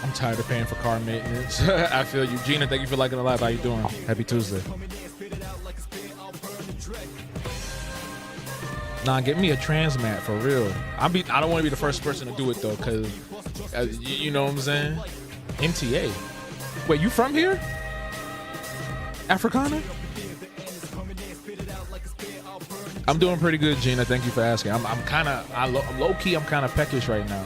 I'm tired of paying for car maintenance. I feel you. Gina, thank you for liking the live. How you doing? Happy Tuesday. Nah, get me a Transmat for real. I don't want to be the first person to do it though, cause you know what I'm saying. MTA. Wait, you from here? Africana? I'm doing pretty good, Gina. Thank you for asking. I'm low key. I'm kind of peckish right now.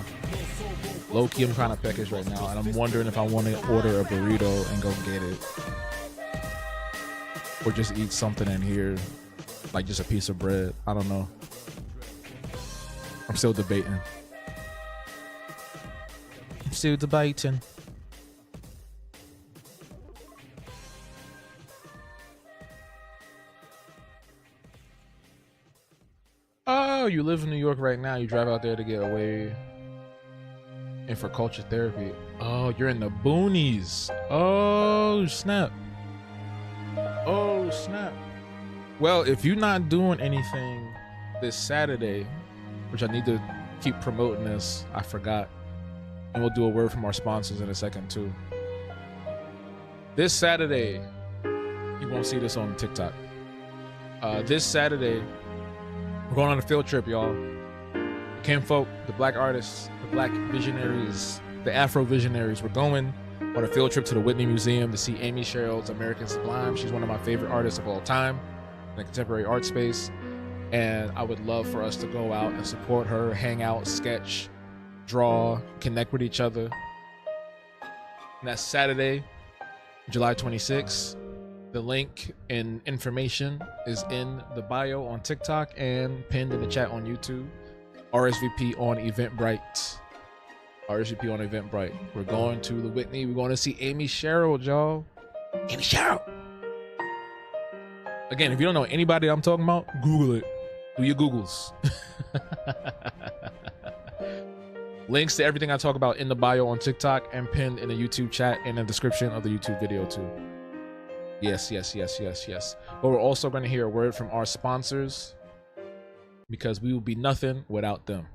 Low key, I'm kind of peckish right now, and I'm wondering if I want to order a burrito and go get it, or just eat something in here, like just a piece of bread. I don't know. I'm still debating. Oh, you live in New York right now. You drive out there to get away and for culture therapy. Oh, you're in the boonies. Oh, snap. Oh, snap. Well, if you're not doing anything this Saturday, which I need to keep promoting this, I forgot. And we'll do a word from our sponsors in a second too. This Saturday, you won't see this on TikTok. This Saturday, we're going on a field trip, y'all. The Kinfolk, the Black artists, the Black visionaries, the Afro visionaries. We're going on a field trip to the Whitney Museum to see Amy Sherrill's American Sublime. She's one of my favorite artists of all time in the contemporary art space. And I would love for us to go out and support her, hang out, sketch, draw, connect with each other. And that's Saturday, July 26th. The link and information is in the bio on TikTok and pinned in the chat on YouTube. RSVP on Eventbrite. RSVP on Eventbrite. We're going to the Whitney. We're going to see Amy Sherrill, y'all. Amy Sherrill. Again, if you don't know anybody I'm talking about, Google it. Do your Googles. Links to everything I talk about in the bio on TikTok and pinned in the YouTube chat and the description of the YouTube video too. Yes. But we're also going to hear a word from our sponsors because we will be nothing without them.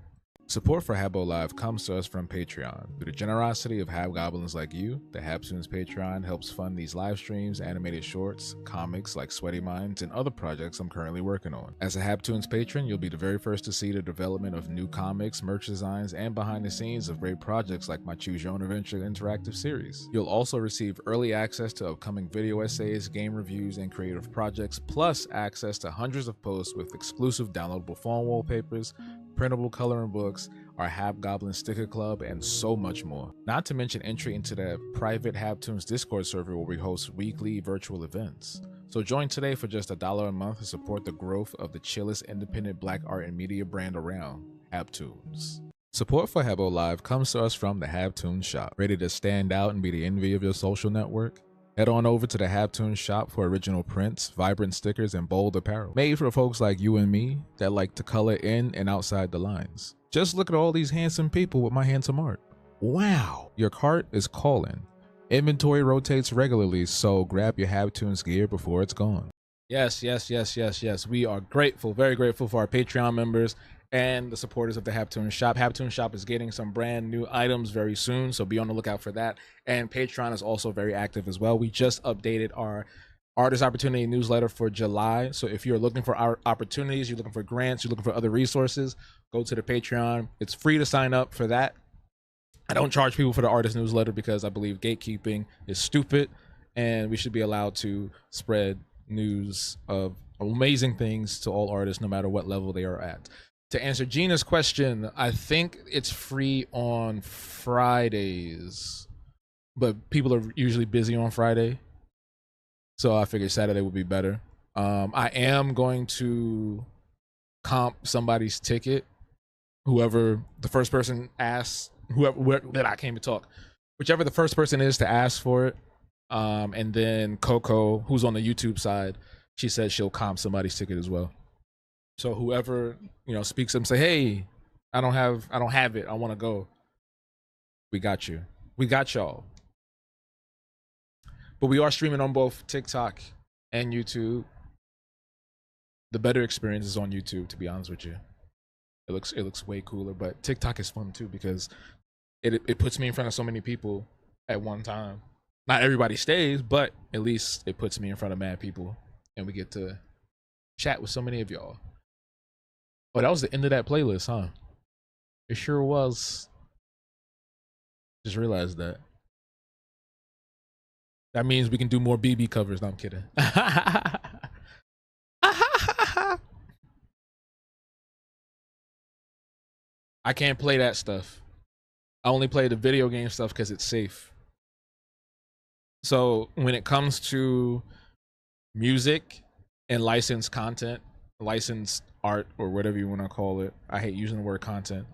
Support for Habbo Live comes to us from Patreon. Through the generosity of Habgoblins like you, the Habtoons Patreon helps fund these live streams, animated shorts, comics like Sweaty Minds, and other projects I'm currently working on. As a Habtoons patron, you'll be the very first to see the development of new comics, merch designs, and behind the scenes of great projects like my Choose Your Own Adventure interactive series. You'll also receive early access to upcoming video essays, game reviews, and creative projects, plus access to hundreds of posts with exclusive downloadable phone wallpapers, printable coloring books, our Habgoblin sticker club, and so much more. Not to mention entry into the private Habtoons Discord server where we host weekly virtual events. So join today for just $1 a month to support the growth of the chillest independent Black art and media brand around, Habtoons. Support for Habbo Live comes to us from the Habtoons Shop. Ready to stand out and be the envy of your social network? Head on over to the Habtoons Shop for original prints, vibrant stickers, and bold apparel. Made for folks like you and me that like to color in and outside the lines. Just look at all these handsome people with my handsome art. Wow! Your cart is calling. Inventory rotates regularly, so grab your Habtoons gear before it's gone. Yes. We are grateful, very grateful for our Patreon members and the supporters of the Habtoons Shop. Habtoons Shop is getting some brand new items very soon, so be on the lookout for that. And Patreon is also very active as well. We just updated our Artist Opportunity newsletter for July. So if you're looking for our opportunities, you're looking for grants, you're looking for other resources, go to the Patreon. It's free to sign up for that. I don't charge people for the artist newsletter because I believe gatekeeping is stupid and we should be allowed to spread news of amazing things to all artists, no matter what level they are at. To answer Gina's question, I think it's free on Fridays, but people are usually busy on Friday. So I figured Saturday would be better. I am going to comp somebody's ticket. Whoever the first person asks, that I came to talk, whichever the first person is to ask for it. And then Coco, who's on the YouTube side, she said she'll comp somebody's ticket as well. So whoever, speaks up and say, hey, I don't have it. I want to go. We got you. We got y'all. But we are streaming on both TikTok and YouTube. The better experience is on YouTube, to be honest with you. It looks way cooler, but TikTok is fun too because it puts me in front of so many people at one time. Not everybody stays, but at least it puts me in front of mad people and we get to chat with so many of y'all. Oh, that was the end of that playlist, huh? It sure was. Just realized that. That means we can do more BB covers. No, I'm kidding. I can't play that stuff. I only play the video game stuff because it's safe. So when it comes to music and licensed content, licensed art, or whatever you want to call it, I hate using the word content.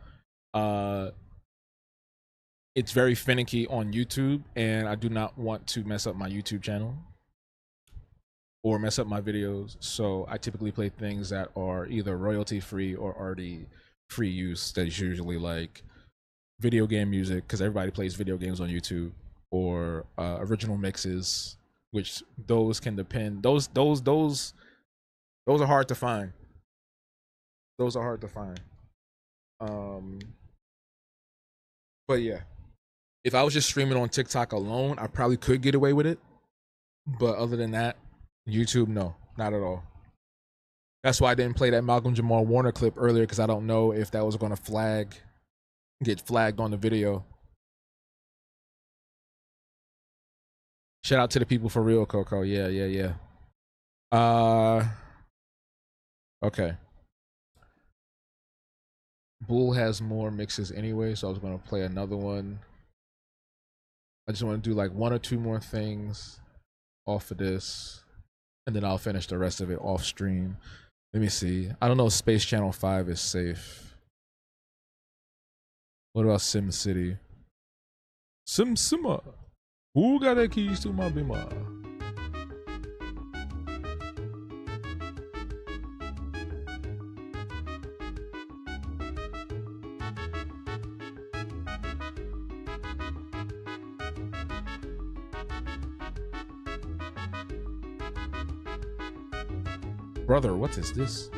It's very finicky on YouTube, and I do not want to mess up my YouTube channel or mess up my videos. So I typically play things that are either royalty free or already free use. That's usually like video game music, because everybody plays video games on YouTube, or original mixes, which those can depend. Those Those are hard to find. Those are hard to find. But yeah, if I was just streaming on TikTok alone, I probably could get away with it. But other than that, YouTube, no, not at all. That's why I didn't play that Malcolm Jamal Warner clip earlier, because I don't know if that was going to get flagged on the video. Shout out to the people for real, Coco. Yeah. Okay. Bull has more mixes anyway, so I was going to play another one. I just want to do like one or two more things off of this, and then I'll finish the rest of it off stream. Let me see. I don't know if Space Channel 5 is safe. What about Sim City? Simma. Who got the keys to my bima? Brother, what is this?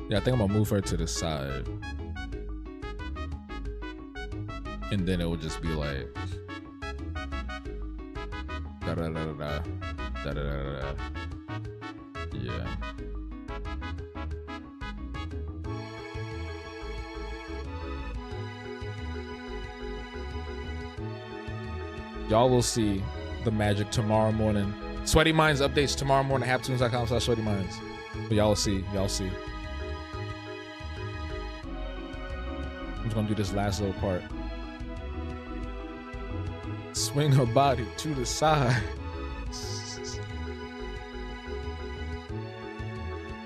Yeah, I think I'm gonna move her to the side. And then it will just be like da da da da da da da da. Yeah. Y'all will see the magic tomorrow morning. Sweaty Minds updates tomorrow morning at haptoons.com/sweatyminds. But y'all will see. Y'all see. I'm just gonna do this last little part. Swing her body to the side.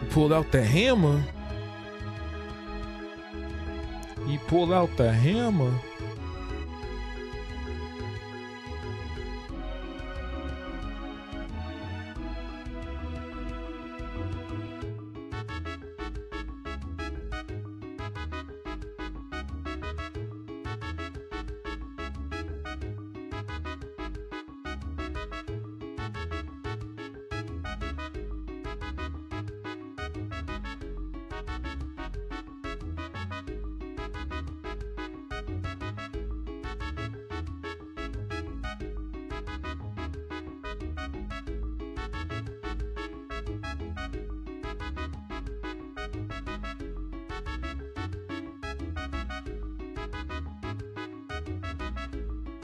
He pulled out the hammer. He pulled out the hammer.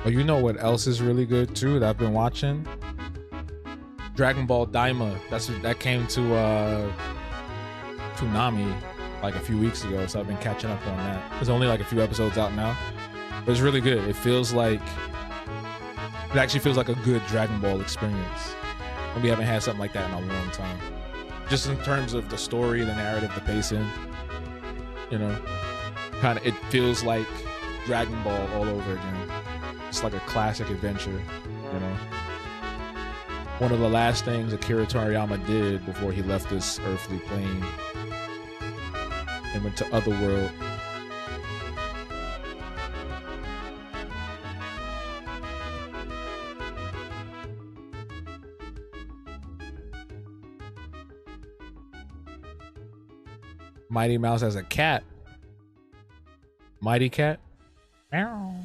Oh, you know what else is really good too that I've been watching? Dragon Ball Daima. That came to Toonami like a few weeks ago, so I've been catching up on that. There's only like a few episodes out now, but it's really good. It actually feels like a good Dragon Ball experience, and we haven't had something like that in a long time. Just in terms of the story, the narrative, the pacing, you know, it feels like Dragon Ball all over again. It's like a classic adventure, you know. One of the last things Akira Toriyama did before he left this earthly plane and went to Otherworld. Mighty Mouse has a cat. Mighty Cat. Meow.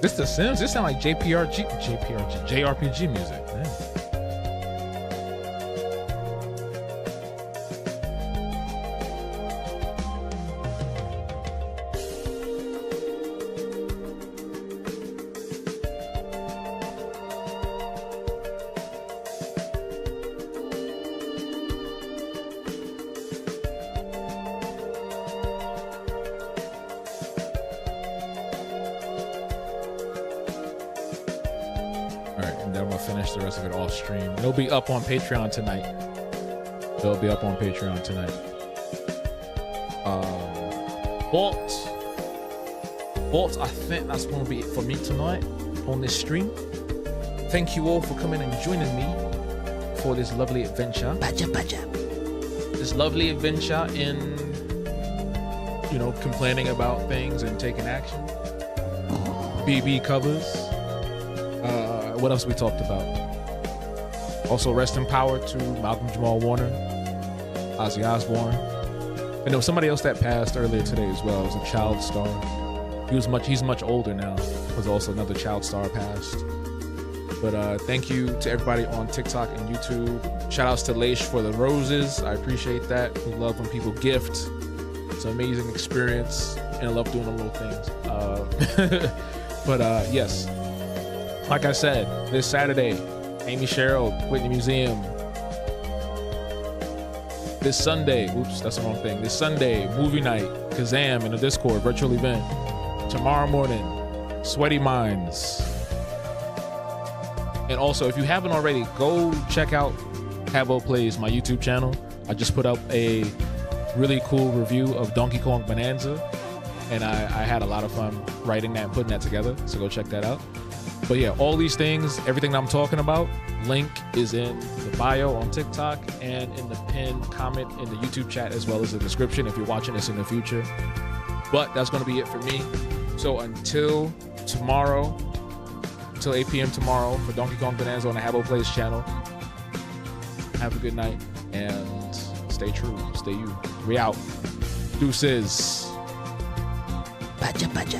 This The Sims? This sound like JRPG music. Yeah. finish the rest of it off stream. It'll be up on Patreon tonight. Vault, I think that's going to be it for me tonight on this stream. Thank you all for coming and joining me for this lovely adventure. This lovely adventure in, you know, complaining about things and taking action. BB covers. What else we talked about? Also, rest in power to Malcolm Jamal Warner, Ozzy Osbourne, and there was somebody else that passed earlier today as well. It was a child star. He's much older now. Was also another child star passed. But thank you to everybody on TikTok and YouTube. Shout outs to Leish for the roses. I appreciate that. We love when people gift. It's an amazing experience, and I love doing the little things. Yes, like I said, this Saturday, Amy Sherrill, Whitney Museum. This Sunday, that's the wrong thing. This Sunday, movie night, Kazam in the Discord, virtual event. Tomorrow morning, Sweaty Minds. And also, if you haven't already, go check out Havo Plays, my YouTube channel. I just put up a really cool review of Donkey Kong Bonanza, and I had a lot of fun writing that and putting that together, so go check that out. But yeah, all these things, everything that I'm talking about, link is in the bio on TikTok and in the pinned comment in the YouTube chat, as well as the description if you're watching this in the future. But that's going to be it for me. So until tomorrow, until 8 p.m. tomorrow for Donkey Kong Bonanza on the Havo Plays channel, have a good night and stay true, stay you. We out. Deuces. Baja, baja.